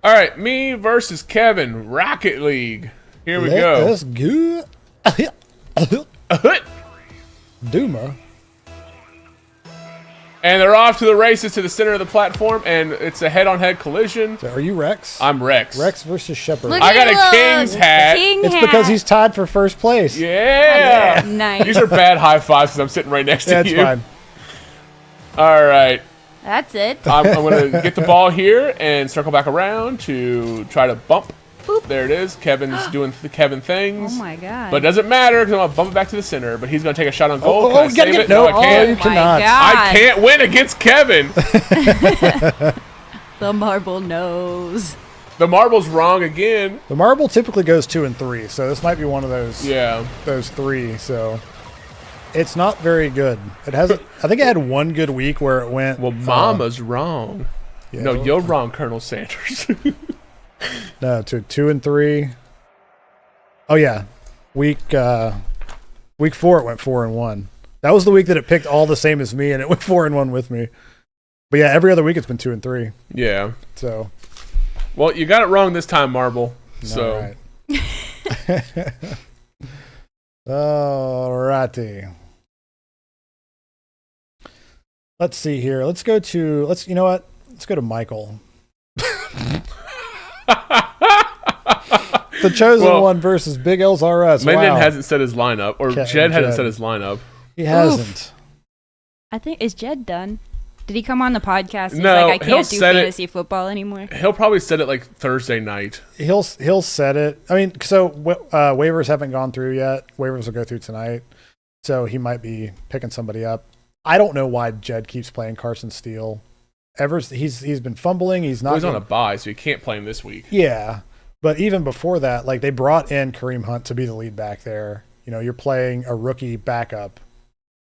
All right, me versus Kevin, Rocket League. Here we go. That's good. Duma. And they're off to the races to the center of the platform, and it's a head-on-head collision. So are you Rex? I'm Rex. Rex versus Shepard. Look I got at a King's hat. King It's hat. because he's tied for first place. Yeah. Nice. These are bad high fives because I'm sitting right next to That's you. fine. All right. That's it. I'm going to get the ball here and circle back around to try to bump. Boop. There it is. Kevin's doing the Kevin things. Oh my god. But it doesn't matter because I'm going to bump it back to the center. But he's going to take a shot on goal. Can I you gotta save get it? No, I can't. you my cannot. God. I can't win against Kevin. The marble knows. The marble's wrong again. The marble typically goes 2 and 3, so this might be one of those. Yeah. Those 3. So it's not very good. It hasn't. I think it had one good week where it went. Well, Mama's wrong. Yeah, No, you're wrong, Colonel Sanders. No, to 2 and 3. Oh yeah, week 4 it went 4 and 1. That was the week that it picked all the same as me, and it went 4 and 1 with me. But yeah, every other week it's been 2 and 3. Yeah. So. Well, you got it wrong this time, Marble. So. All right. Alrighty. Let's see here. Let's go to Michael. The chosen one versus Big L's RS. Lyndon Wow. hasn't set his lineup, or Jed hasn't set his lineup. He hasn't. I think is Jed done? Did he come on the podcast? He's No, like, I he'll can't do set it- fantasy football anymore. He'll probably set it like Thursday night. He'll set it. I mean, so waivers haven't gone through yet. Waivers will go through tonight, so he might be picking somebody up. I don't know why Jed keeps playing Carson Steele. He's been fumbling. He's not. He's on a bye, so you can't play him this week. Yeah, but even before that, like they brought in Kareem Hunt to be the lead back there. You know, you're playing a rookie backup,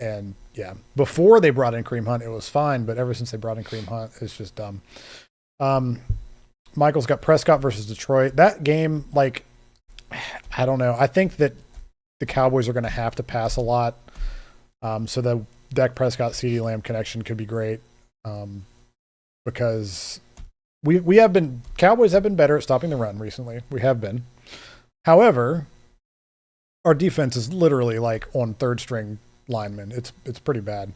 and yeah, before they brought in Kareem Hunt, it was fine. But ever since they brought in Kareem Hunt, it's just dumb. Michael's got Prescott versus Detroit. That game, like, I don't know. I think that the Cowboys are going to have to pass a lot. So the Dak Prescott CeeDee Lamb connection could be great. Because Cowboys have been better at stopping the run recently. We have been. However, our defense is literally like on third string linemen. It's pretty bad.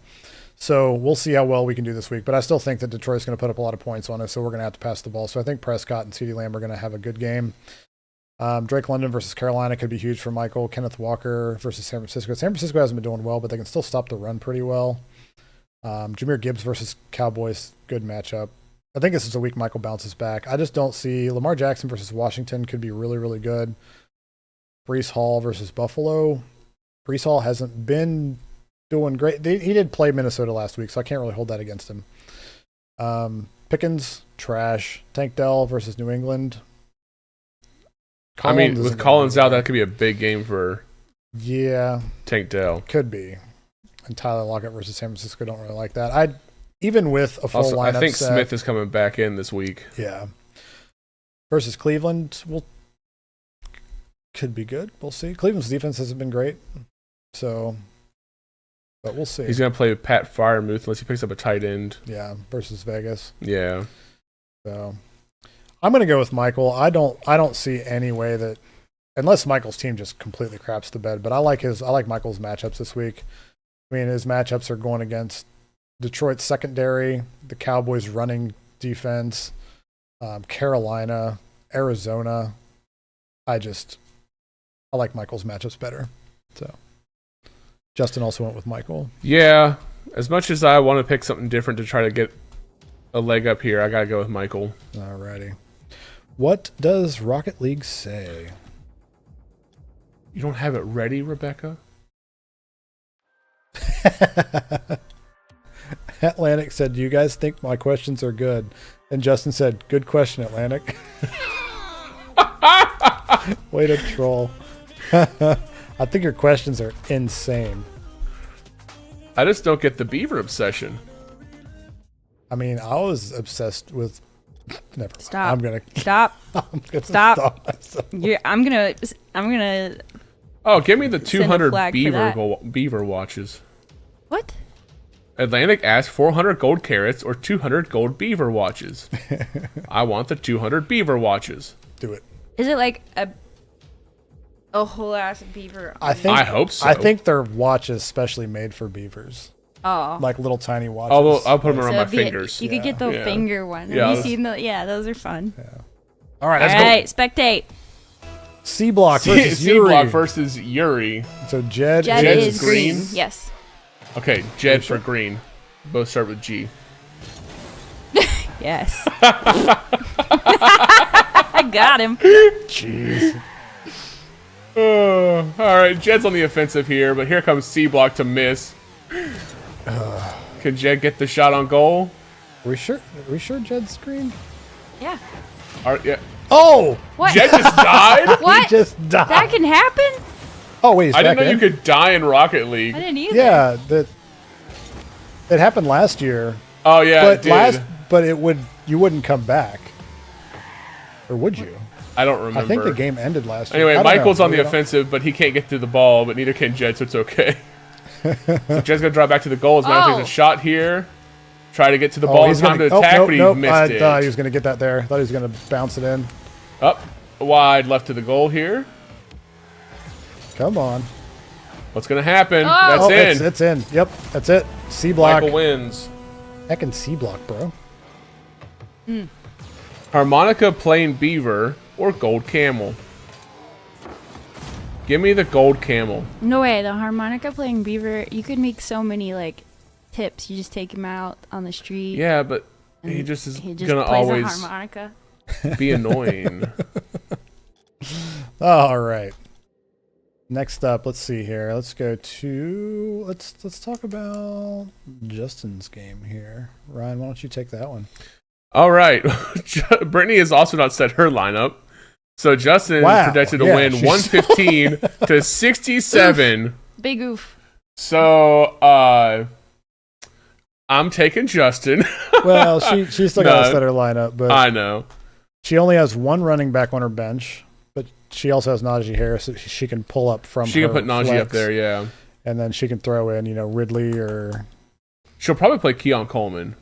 So we'll see how well we can do this week. But I still think that Detroit's going to put up a lot of points on us, so we're going to have to pass the ball. So I think Prescott and CeeDee Lamb are going to have a good game. Drake London versus Carolina could be huge for Michael. Kenneth Walker versus San Francisco. San Francisco hasn't been doing well, but they can still stop the run pretty well. Jahmyr Gibbs versus Cowboys, good matchup. I think this is a week Michael bounces back. I just don't see Lamar Jackson versus Washington could be really, really good. Breece Hall versus Buffalo. Breece Hall hasn't been doing great. He did play Minnesota last week, so I can't really hold that against him. Pickens, trash. Tank Dell versus New England. Collins with Collins out, that could be a big game for Tank Dell. Could be. And Tyler Lockett versus San Francisco, don't really like that. Even with a full lineup I think set, Smith is coming back in this week. Yeah. Versus Cleveland, could be good. We'll see. Cleveland's defense hasn't been great. So, but we'll see. He's going to play with Pat Freiermuth unless he picks up a tight end. Yeah, versus Vegas. unless Michael's team just completely craps the bed. But I like Michael's matchups this week. I mean, his matchups are going against Detroit's secondary, the Cowboys' running defense, Carolina, Arizona. I like Michael's matchups better. So Justin also went with Michael. Yeah, as much as I want to pick something different to try to get a leg up here, I gotta go with Michael. Alrighty. What does Rocket League say? You don't have it ready, Rebecca? Atlantic said, "Do you guys think my questions are good?" And Justin said, "Good question, Atlantic." Way to troll. I think your questions are insane. I just don't get the beaver obsession. I mean, I was obsessed with. Never mind. Stop. I'm gonna Stop. Stop. myself. I'm gonna. Oh, give me the Send a 200 flag for that. beaver watches. What? Atlantic asked 400 gold carrots or 200 gold beaver watches. I want the 200 beaver watches. Do it. Is it like a whole ass beaver? I hope so. I think they're watches specially made for beavers, Oh. like little tiny watches. I'll put them around So my it'd be fingers. you could get the Yeah. finger one. Yeah, Have you those- seen the? Yeah, those are fun. All right, All let's right, spectate. go. C block versus C Yuri. block versus Yuri. So Jed Jed Jed's is green? green. Yes. Okay, Jed for green. Both start with G. Yes. I got him. Jeez. All right, Jed's on the offensive here, but here comes C block to miss. Can Jed get the shot on goal? Are we sure Jed's green? Yeah. Yeah. Oh, What? Jed just died? What? he just died. That can happen? Oh wait, he's I didn't back know in? you could die in Rocket League. I didn't either. Yeah, it happened last year. Oh yeah, it But did. you wouldn't come back, or would you? I don't remember. I think the game ended last year. Anyway, I don't Michael's know. on the offensive, but he can't get to the ball, but neither can Jed, so it's okay. So Jed's gonna drive back to the goal. As now Oh. takes a shot here. Try to get to the ball in he's time gonna, to attack, nope, but he nope. missed I it. thought he was going to get that there. I thought he was going to bounce it in. Up, wide left to the goal here. Come on. What's gonna happen? Oh. That's in. It's in. Yep, that's it. C block. Michael wins. Heckin' C block, bro. Harmonica plain beaver or gold camel. Give me the gold camel. No way. The harmonica playing beaver, you could make so many like tips. You just take him out on the street. Yeah, but he and just is he just gonna plays a always harmonica. be annoying. All right. Next up, let's see here. Let's go to let's talk about Justin's game here. Ryan, why don't you take that one? All right. Brittany has also not set her lineup. So Justin Wow. is projected to Yeah, win she's- 115 to 67. Big oof. So I'm taking Justin. Well, she still got to No. set her lineup, but I know. she only has one running back on her bench. But she also has Najee Harris that she can pull up from. She can her put Najee flex, up there, yeah. and then she can throw in Ridley or She'll probably play Keon Coleman.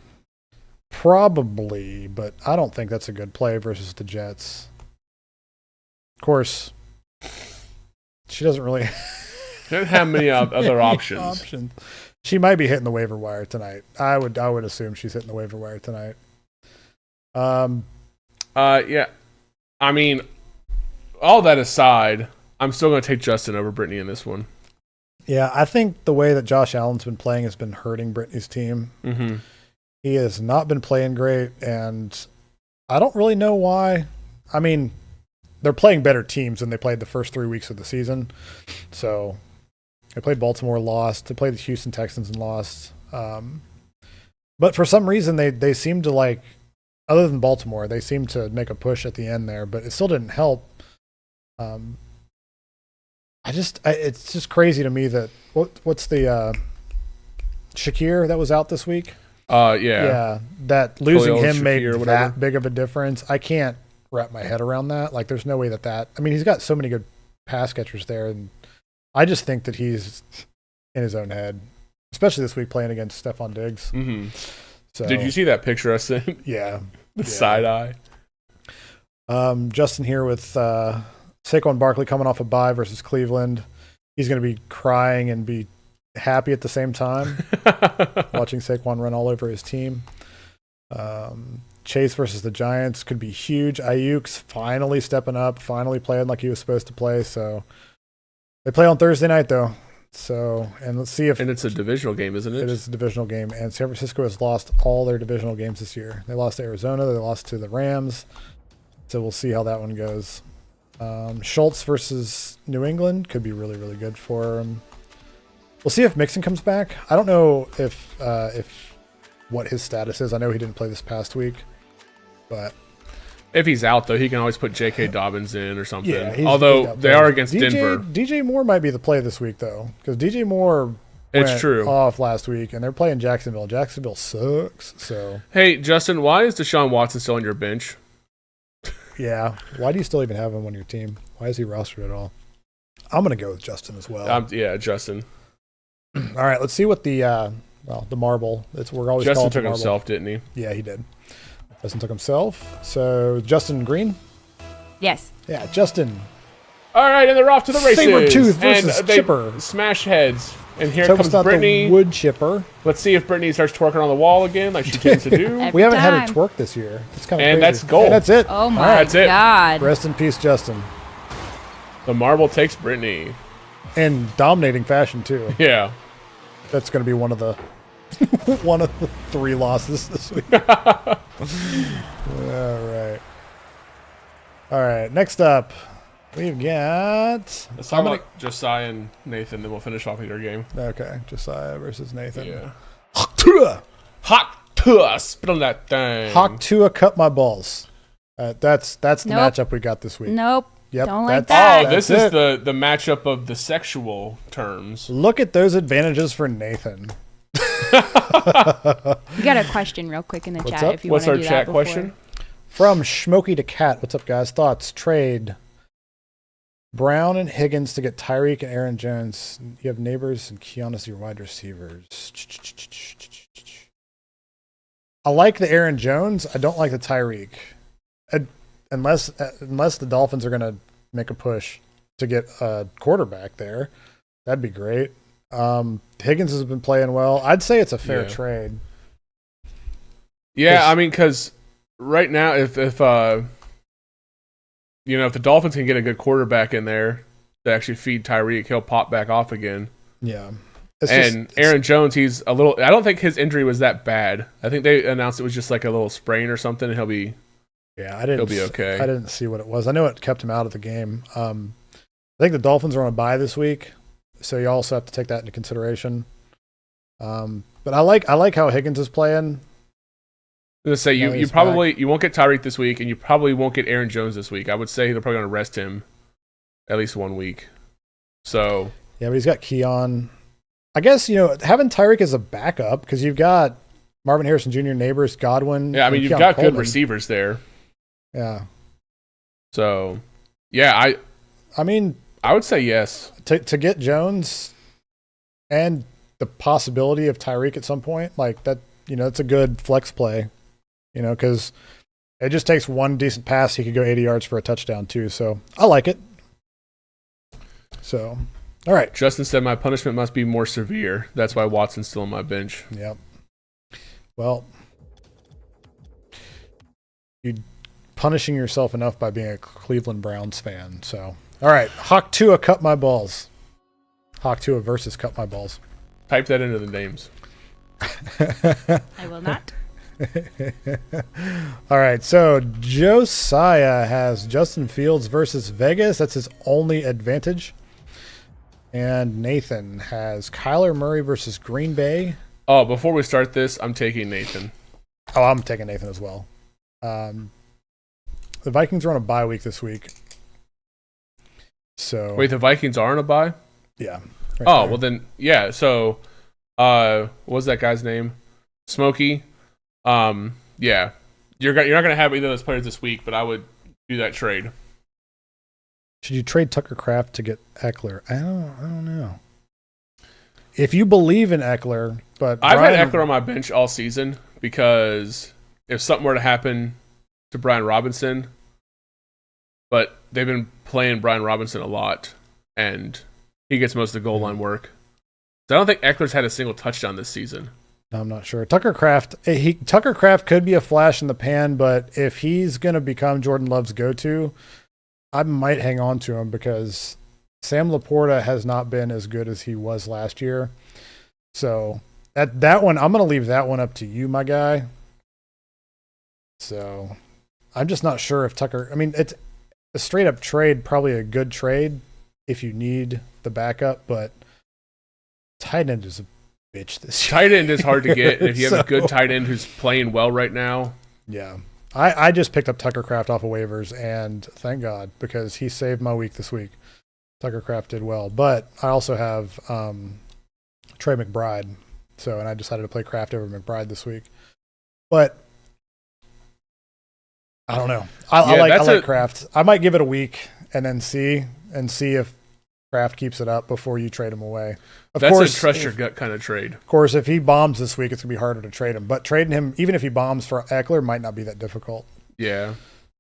probably, but I don't think that's a good play versus the Jets. Of course, she doesn't really She doesn't have many other options. She might be hitting the waiver wire tonight. I would assume she's hitting the waiver wire tonight. Yeah. I mean, all that aside, I'm still going to take Justin over Brittany in this one. Yeah, I think the way that Josh Allen's been playing has been hurting Brittany's team. Mm-hmm. He has not been playing great, and I don't really know why. I mean, they're playing better teams than they played the first 3 weeks of the season. So they played Baltimore, lost. They played the Houston Texans and lost. But for some reason, they seem to like, other than Baltimore, they seem to make a push at the end there, but it still didn't help. It's just crazy to me that what's the Shakir that was out this week? Yeah. That losing Khalil him made Shakir or whatever. that big of a difference. I can't wrap my head around that. Like, there's no way that. I mean, he's got so many good pass catchers there, and I just think that he's in his own head, especially this week playing against Stephon Diggs. Mm-hmm. So, Did you see that picture I sent? Yeah. The side eye. Justin here with Saquon Barkley coming off a bye versus Cleveland. He's going to be crying and be happy at the same time, watching Saquon run all over his team. Chase versus the Giants could be huge. Ayuk's finally stepping up, finally playing like he was supposed to play. So they play on Thursday night, though. So, and let's see if... And it's a divisional game, isn't it? It is a divisional game. And San Francisco has lost all their divisional games this year. They lost to Arizona. They lost to the Rams. So we'll see how that one goes. Schultz versus New England could be really, really good for him. We'll see if Mixon comes back. I don't know if what his status is. I know he didn't play this past week, but If he's out, though, he can always put J.K. Dobbins in or something. yeah, Although they are against Denver. DJ Moore might be the play this week, though, because DJ Moore went off last week, and they're playing Jacksonville. Jacksonville sucks. So Hey, Justin, why is Deshaun Watson still on your bench? yeah, why do you still even have him on your team? Why is he rostered at all? I'm gonna go with Justin as well. Yeah, Justin. All right, let's see what the marble. We're always Justin called took the marble. himself, didn't he? Yeah, he did. Justin took himself. So Justin Green. Yes. Yeah, Justin. All right, and they're off to the races. Sabretooth versus and they Chipper. Smash heads. And here So comes it's not Brittany. the wood chipper. Let's see if Brittany starts twerking on the wall again, like she tends to do. Every We haven't had time. a twerk this year. It's kind of And crazy. that's gold. And that's it. Oh All my right. That's it. God. Rest in peace, Justin. The marble takes Brittany. In dominating fashion too. Yeah. That's going to be one of the one of the 3 losses this week. All right. Next up, we've got. Let's talk about Josiah and Nathan, then we'll finish off with your game. Okay, Josiah versus Nathan. Yeah. Hawk Hot to spit on that thing. Tua cut my balls. That's the Nope. matchup we got this week. Nope. Yep, Don't like that's- that. Oh, this That's is the matchup of the sexual terms. Look at those advantages for Nathan. We got a question real quick in the chat up? if you What's want our to do chat that before. question? From Schmokey to Cat. What's up, guys? Thoughts? Trade Brown and Higgins to get Tyreek and Aaron Jones. You have Neighbors and Keon as your wide receivers. I like the Aaron Jones. I don't like the Tyreek. Unless the Dolphins are going to make a push to get a quarterback there. That'd be great. Higgins has been playing well. I'd say it's a fair trade. Yeah, I mean, because right now, if the Dolphins can get a good quarterback in there to actually feed Tyreek, he'll pop back off again. Yeah. Aaron Jones, he's a little. I don't think his injury was that bad. I think they announced it was just like a little sprain or something, and he'll be. Yeah, he'll be okay. I didn't see what it was. I know it kept him out of the game. I think the Dolphins are on a bye this week, so you also have to take that into consideration. But I like how Higgins is playing. I was gonna say you won't get Tyreek this week, and you probably won't get Aaron Jones this week. I would say they're probably going to rest him at least 1 week. So Yeah, but he's got Keon. I guess having Tyreek as a backup because you've got Marvin Harrison Jr., Neighbors, Godwin. yeah, I mean and you've Keon got Coleman. good receivers there. Yeah, So yeah, I mean I would say yes. to get Jones and the possibility of Tyreek at some point like that. It's a good flex play. Because it just takes one decent pass. He could go 80 yards for a touchdown, too. So I like it. So, all right. Justin said my punishment must be more severe. That's why Watson's still on my bench. Yep. Well, you're punishing yourself enough by being a Cleveland Browns fan. So, all right. Hawk Tua cut my balls. Hawk Tua versus cut my balls. Type that into the names. I will not. All right, so Josiah has Justin Fields versus Vegas. That's his only advantage. And Nathan has Kyler Murray versus Green Bay. Oh, before we start this, I'm taking Nathan. Oh, I'm taking Nathan as well. The Vikings are on a bye week this week. So Wait, the Vikings are on a bye? yeah. Well then, yeah. So, what was that guy's name? Smokey. Yeah. You're not going to have either of those players this week, but I would do that trade. Should you trade Tucker Kraft to get Eckler? I don't know. If you believe in Eckler, but I've had Eckler on my bench all season because if something were to happen to Brian Robinson, but they've been playing Brian Robinson a lot, and he gets most of the goal line work. So I don't think Eckler's had a single touchdown this season. I'm not sure. Tucker Kraft could be a flash in the pan, but if he's going to become Jordan Love's go-to, I might hang on to him because Sam Laporta has not been as good as he was last year. So that one, I'm going to leave that one up to you, my guy. So I'm just not sure if Tucker, I mean, it's a straight up trade, probably a good trade if you need the backup, but tight end is a bitch this year. Tight end is hard to get, and if you have a good tight end who's playing well right now. Yeah. I just picked up Tucker Kraft off of waivers, and thank God, because he saved my week this week. Tucker Kraft did well. But I also have Trey McBride, and I decided to play Kraft over McBride this week. But I don't know. I like Kraft. I might give it a week and then see if Kraft keeps it up before you trade him away. That's a trust your gut kind of trade. Of course, if he bombs this week, it's going to be harder to trade him. But trading him, even if he bombs for Eckler, might not be that difficult. Yeah.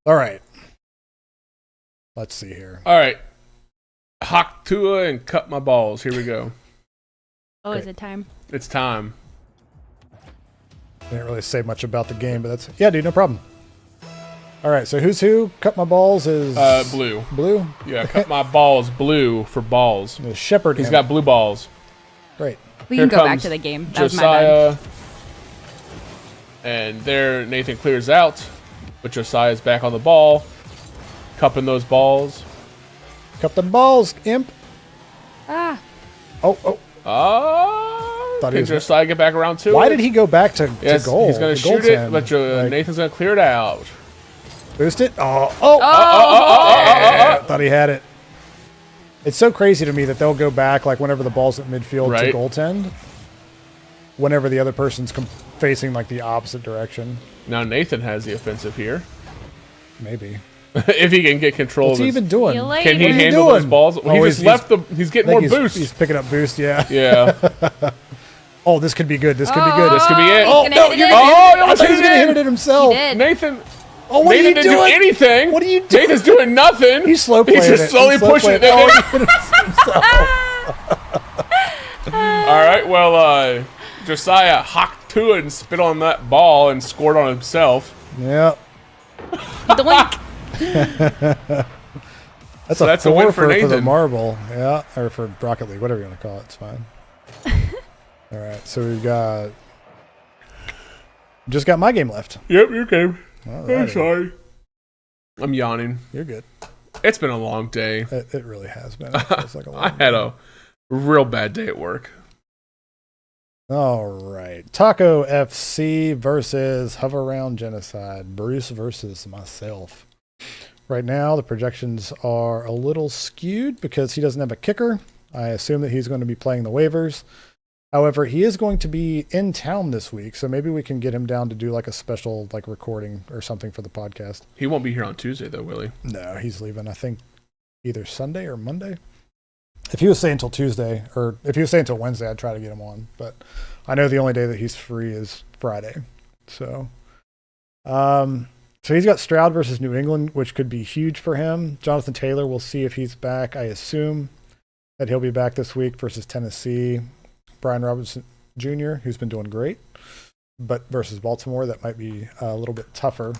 All right. Let's see here. All right. Hawk Tua and cut my balls. Here we go. Oh, Great. is it time? It's time. Didn't really say much about the game, but that's... Yeah, dude, no problem. All right, so who's who? Cut my balls is... Blue. Blue? Yeah, cut my balls blue for balls. Shepherd. He's got blue balls. Great. We Here can go back comes to the game. That was my bad. Josiah. And there, Nathan clears out, but Josiah's back on the ball, cupping those balls. Cup the balls, imp. Ah. Oh. Can Josiah get back around to it? Why did he go back to goal? He's going to shoot it, but Nathan's going to clear it out. Boost it. Oh. Thought he had it. It's so crazy to me that they'll go back like whenever the ball's at midfield to goaltend, whenever the other person's facing like the opposite direction. Now Nathan has the offensive here. Maybe. If he can get control What's of he even doing? Can he handle those balls? Well, he's getting more boost. He's picking up boost, yeah. Yeah. Oh, this could be good. This could be This could be it. Oh, no, I thought he was going to hit it himself. He did. Nathan. Oh, what Nathan are you didn't doing? do anything. What are you doing? Nathan's doing nothing. He's slow playing. He's just slowly pushing it. Oh, he hit it himself. All right. Well, Josiah hocked to it and spit on that ball and scored on himself. Yeah. Doink. That's a 4 win for for the Nathan. marble. Yeah. Or for Rocket League, whatever you want to call it. It's fine. All right. So we've got... Just got my game left. Yep, your game. Alrighty. I'm sorry. I'm yawning. You're good. It's been a long day. It really has been. It feels like a long I had a real bad day at work. All right. Taco FC versus Hover Round Genocide. Bruce versus myself. Right now, the projections are a little skewed because he doesn't have a kicker. I assume that he's going to be playing the waivers. However, he is going to be in town this week, so maybe we can get him down to do like a special like recording or something for the podcast. He won't be here on Tuesday, though, will he? No, he's leaving, I think, either Sunday or Monday. If he was staying until Tuesday, or if he was staying until Wednesday, I'd try to get him on. But I know the only day that he's free is Friday. So he's got Stroud versus New England, which could be huge for him. Jonathan Taylor, we'll see if he's back. I assume that he'll be back this week versus Tennessee. Brian Robinson Jr., who's been doing great, but versus Baltimore, that might be a little bit tougher.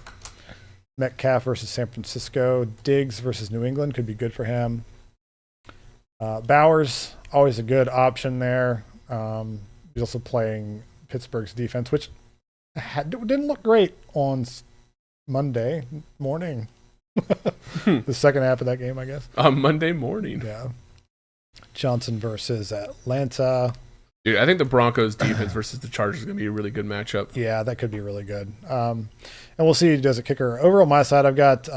Metcalf versus San Francisco. Diggs versus New England could be good for him. Bowers, always a good option there. He's also playing Pittsburgh's defense, which didn't look great on Monday morning. The second half of that game, I guess. On Monday morning. Yeah. Johnson versus Atlanta. Dude, I think the Broncos defense versus the Chargers is going to be a really good matchup. Yeah, that could be really good. And we'll see who does a kicker. Over on my side, I've got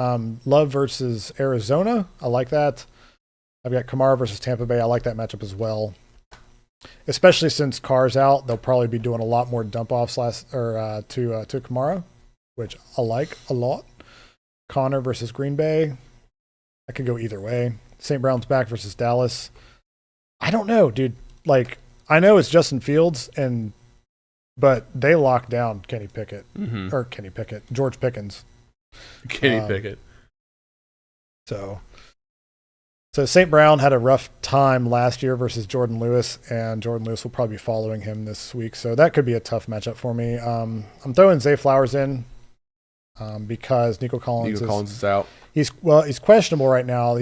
Love versus Arizona. I like that. I've got Kamara versus Tampa Bay. I like that matchup as well. Especially since Carr's out, they'll probably be doing a lot more dump-offs to Kamara, which I like a lot. Connor versus Green Bay. I could go either way. St. Brown's back versus Dallas. I don't know, dude. Like, I know it's Justin Fields, but they locked down George Pickens. Kenny Pickett. So St. Brown had a rough time last year versus Jordan Lewis, and Jordan Lewis will probably be following him this week. So that could be a tough matchup for me. I'm throwing Zay Flowers in because Nico Collins is out. He's questionable right now.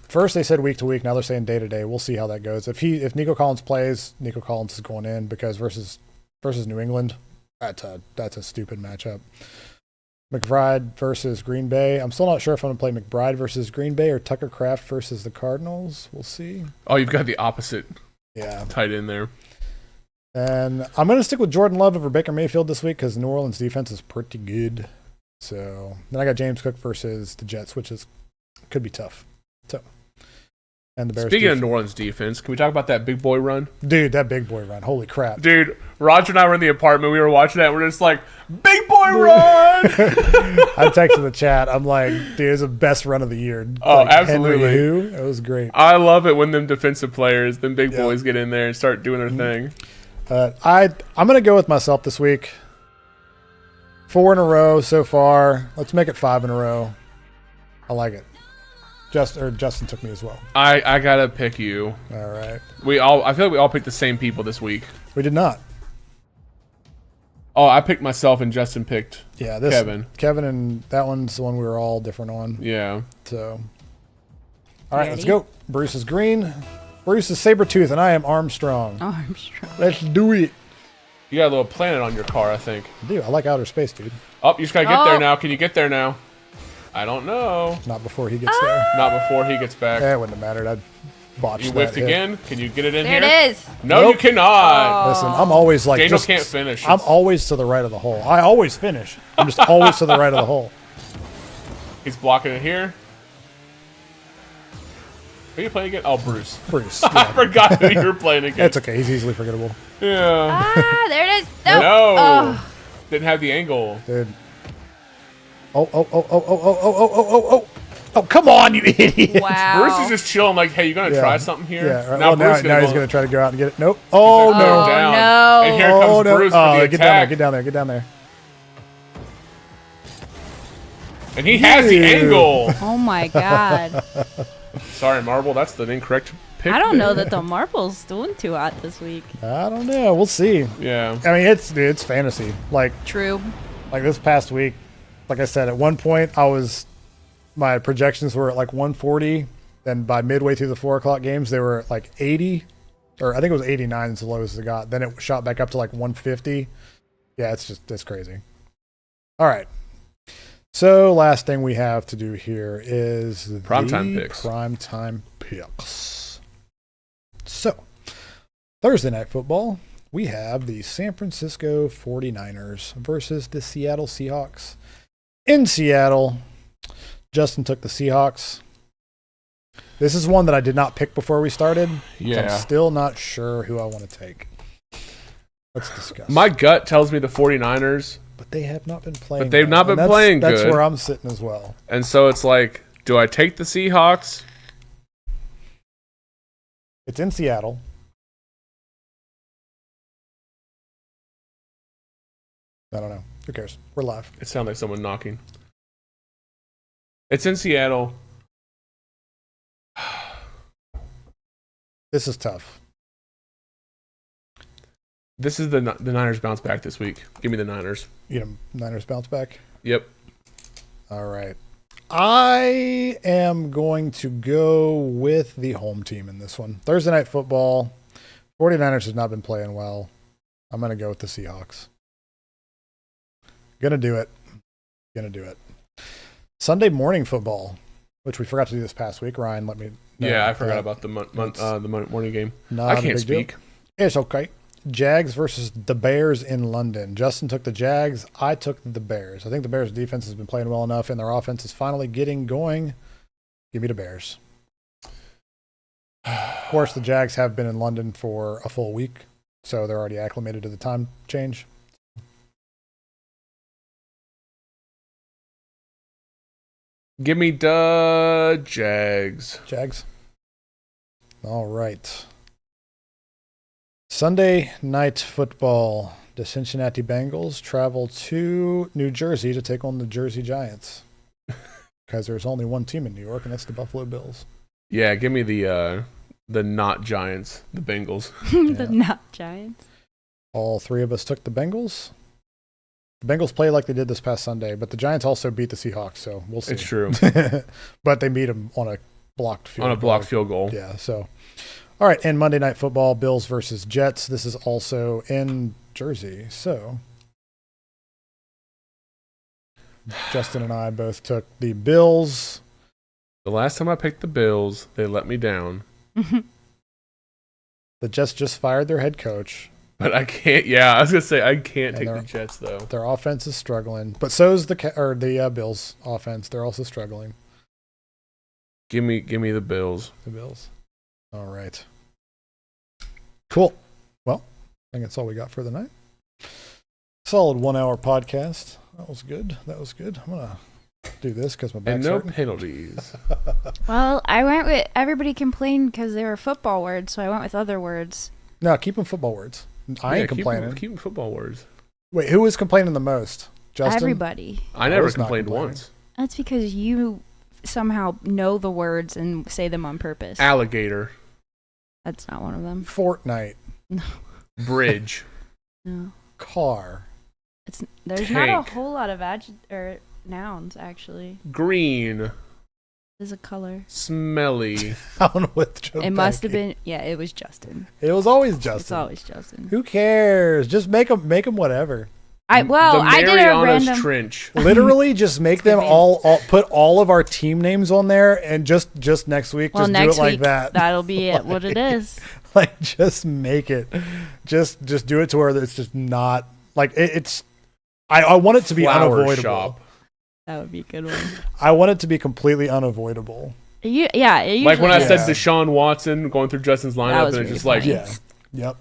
First they said week to week, now they're saying day to day. We'll see how that goes. If Nico Collins plays, Nico Collins is going in because versus New England, that's a stupid matchup. McBride versus Green Bay. I'm still not sure if I'm going to play McBride versus Green Bay or Tucker Kraft versus the Cardinals. We'll see. Oh, you've got the opposite Yeah. tight end there. And I'm going to stick with Jordan Love over Baker Mayfield this week because New Orleans defense is pretty good. So then I got James Cook versus the Jets, which could be tough. So, and the Bears. Speaking of New Orleans defense, can we talk about that big boy run? Dude, that big boy run. Holy crap. Dude, Roger and I were in the apartment. We were watching that. We're just like, big boy run! I texted the chat. I'm like, dude, it's the best run of the year. Oh, like, absolutely. Henry Who? It was great. I love it when them defensive players, them big boys get in there and start doing their thing. I'm going to go with myself this week. 4 in a row so far. Let's make it 5 in a row. I like it. Justin took me as well. I gotta pick you. All right. I feel like we all picked the same people this week. We did not. Oh, I picked myself and Justin picked Kevin. Kevin, and that one's the one we were all different on. Yeah. So, all right, let's go. Bruce is green. Bruce is Sabretooth, and I am Armstrong. Let's do it. You got a little planet on your car, I think. I do. I like outer space, dude. Oh, you just gotta get there now. Can you get there now? I don't know. Not before he gets there. Not before he gets back. It wouldn't have mattered. I'd botch You that whiffed hit. again? Can you get it in There here? it is. No, Nope. you cannot. Listen, I'm always like Daniel can't finish. I'm always to the right of the hole. I always finish. I'm just always to the right of the hole. He's blocking it here. Who are you playing again? Oh, Bruce. Bruce. I Yeah. forgot who you were playing again. It's okay. He's easily forgettable. Yeah. There it is. No. Oh. Didn't have the angle. Dude. Oh. Oh, come on, you idiot. Wow. Bruce is just chilling like, hey, you gonna try something here? Yeah. Right. Now, Now Bruce he's going to try to go out and get it. Nope. Oh, He's no. going down. no. And here comes no. Bruce for the Get down there. attack. Get down there. And he has the angle. Oh my God. Sorry, Marble. That's the incorrect pick. I don't know there. that the Marble's doing too hot this week. I don't know. We'll see. Yeah. I mean, it's fantasy. Like True. this past week, like I said, at one point my projections were at like 140. Then by midway through the 4 o'clock games, they were at like 80, or I think it was 89 is the lowest it got. Then it shot back up to like 150. Yeah, it's crazy. All right. So last thing we have to do here is Primetime picks. Primetime picks. So Thursday night football, we have the San Francisco 49ers versus the Seattle Seahawks. In Seattle, Justin took the Seahawks. This is one that I did not pick before we started. Yeah. So I'm still not sure who I want to take. Let's discuss. My gut tells me the 49ers. But they have not been playing. But they've not been playing good. That's where I'm sitting as well. And so it's like, do I take the Seahawks? It's in Seattle. I don't know. Who cares? We're live. It sounds like someone knocking. It's in Seattle. This is tough. This is the Niners bounce back this week. Give me the Niners. You know, Niners bounce back. Yep. All right. I am going to go with the home team in this one. Thursday night football. 49ers has not been playing well. I'm going to go with the Seahawks. Gonna do it. Sunday morning football, which we forgot to do this past week. Ryan, let me know. Yeah, I forgot about the morning game. Not I a can't big deal. speak. It's okay. Jags versus the Bears in London. Justin took the Jags. I took the Bears. I think the Bears' defense has been playing well enough, and their offense is finally getting going. Give me the Bears. Of course, the Jags have been in London for a full week, so they're already acclimated to the time change. Give me the Jags. Jags. All right. Sunday night football. The Cincinnati Bengals travel to New Jersey to take on the Jersey Giants. because there's only one team in New York, and that's the Buffalo Bills. Yeah, give me the not Giants, the Bengals. The not Giants. All three of us took the Bengals. The Bengals play like they did this past Sunday, but the Giants also beat the Seahawks, so we'll see. It's true. But they beat them on a blocked field goal. On a blocked field goal. Yeah, so. All right, and Monday Night Football, Bills versus Jets. This is also in Jersey, so Justin and I both took the Bills. The last time I picked the Bills, they let me down. The Jets just fired their head coach. But I can't. Yeah, I was gonna say I can't take the Jets though. Their offense is struggling, but so is the Bills' offense. They're also struggling. Give me the Bills. The Bills. All right. Cool. Well, I think that's all we got for the night. Solid 1 hour podcast. That was good. I'm gonna do this because my back's And no hurting. penalties. Well, I went with everybody complained because they were football words, so I went with other words. No, keep them football words. I ain't complaining. Keep football words. Wait, who was complaining the most? Justin? Everybody. I never was not complained complaining. once. That's because you somehow know the words and say them on purpose. Alligator. That's not one of them. Fortnite. Bridge. No. Car. There's not Tank. a whole lot of nouns actually. Green. There's a color. Smelly. Down with Joe It must have Becky. been. Yeah, it was Justin. It was always Justin. It's always Justin. Who cares? Just make them whatever. I the did a Marianas random. Trench. Literally, just make them all put all of our team names on there, and just next week, Well, just next do it like week that. that'll be it. What it is. Like, just make it. Just do it to where it's just not like it's. I want it to be Flower unavoidable. shop. That would be a good one. I want it to be completely unavoidable. Yeah. It Like when I usually said Yeah. Deshaun Watson going through Justin's lineup, was and it's really just like, funny. Yeah. Yep.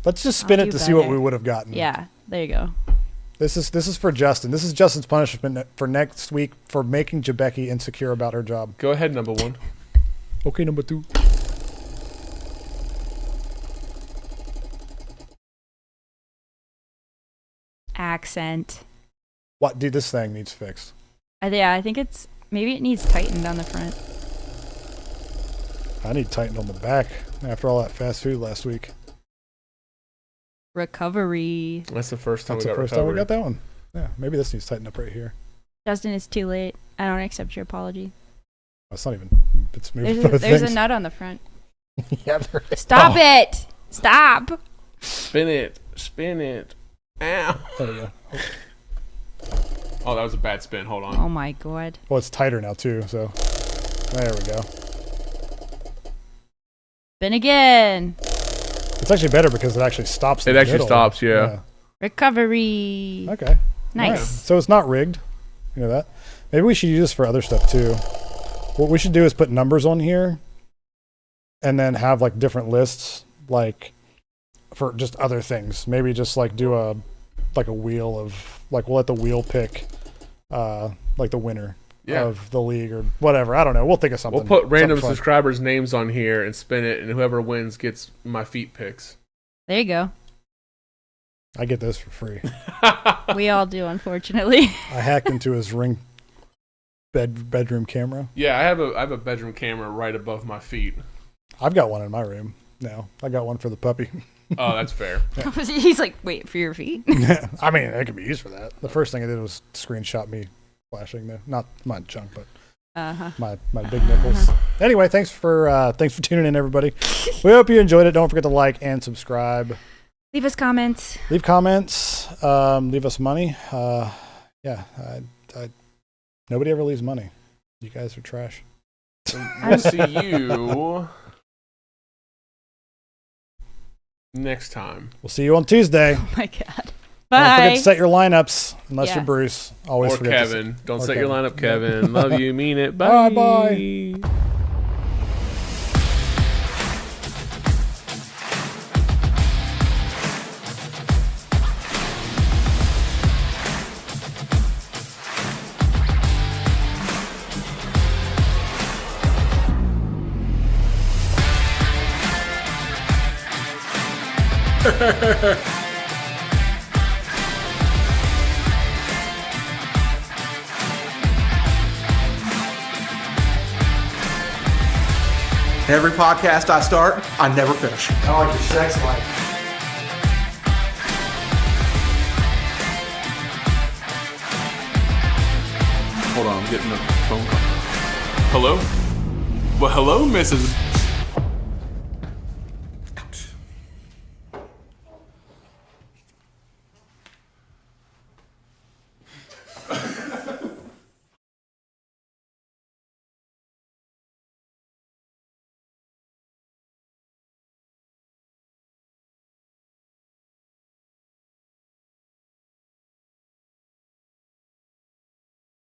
Let's just spin I'll it do to see what better. we would have gotten. Yeah. There you go. This is for Justin. This is Justin's punishment for next week for making Jebeki insecure about her job. go ahead, number one. Okay, number 2. Accent. What, dude? This thing needs fixed. I think maybe it needs tightened on the front. I need tightened on the back after all that fast food last week. Recovery. That's the first time That's we the got first time we recovered. got that one. Yeah, maybe this needs tightened up right here. Justin, it's too late. I don't accept your apology. It's not even. It's moving both There's a things. nut on the front. Yeah, there is. Stop it! Stop! Spin it. Ow. There we go. Oh, that was a bad spin. Hold on. Oh my god. Well, it's tighter now too. So there we go. Spin again. It's actually better because it actually stops. It in the actually middle. stops, yeah. Recovery. Okay. Nice. So it's not rigged. You know that? Maybe we should use this for other stuff too. What we should do is put numbers on here and then have like different lists like for just other things. Maybe just like do a wheel of like we'll let the wheel pick like the winner of the league or whatever. I don't know. We'll think of something. We'll put random something fun. subscribers' names on here and spin it, and whoever wins gets my feet picks. There you go. I get this for free. We all do, unfortunately. I hacked into his Ring bedroom camera. Yeah, I have a bedroom camera right above my feet. I've got one in my room now. I got one for the puppy. Oh, that's fair. He's like, wait, for your feet? I mean, it could be used for that. The first thing I did was screenshot me flashing the not my junk, but my big nipples. Anyway, thanks for tuning in, everybody. We hope you enjoyed it. Don't forget to like and subscribe. Leave us comments. Leave comments. Leave us money. Nobody ever leaves money. You guys are trash. We'll see you next time. We'll see you on Tuesday. Oh my god. Don't Bye. forget to set your lineups, unless Yeah. you're Bruce. Always Or forget Kevin. Don't or set your Kevin. lineup, Kevin. Love you. Mean it. Bye. Bye. Every podcast I start, I never finish. I like your sex life. Hold on, I'm getting a phone call. Hello? Well, hello, Mrs.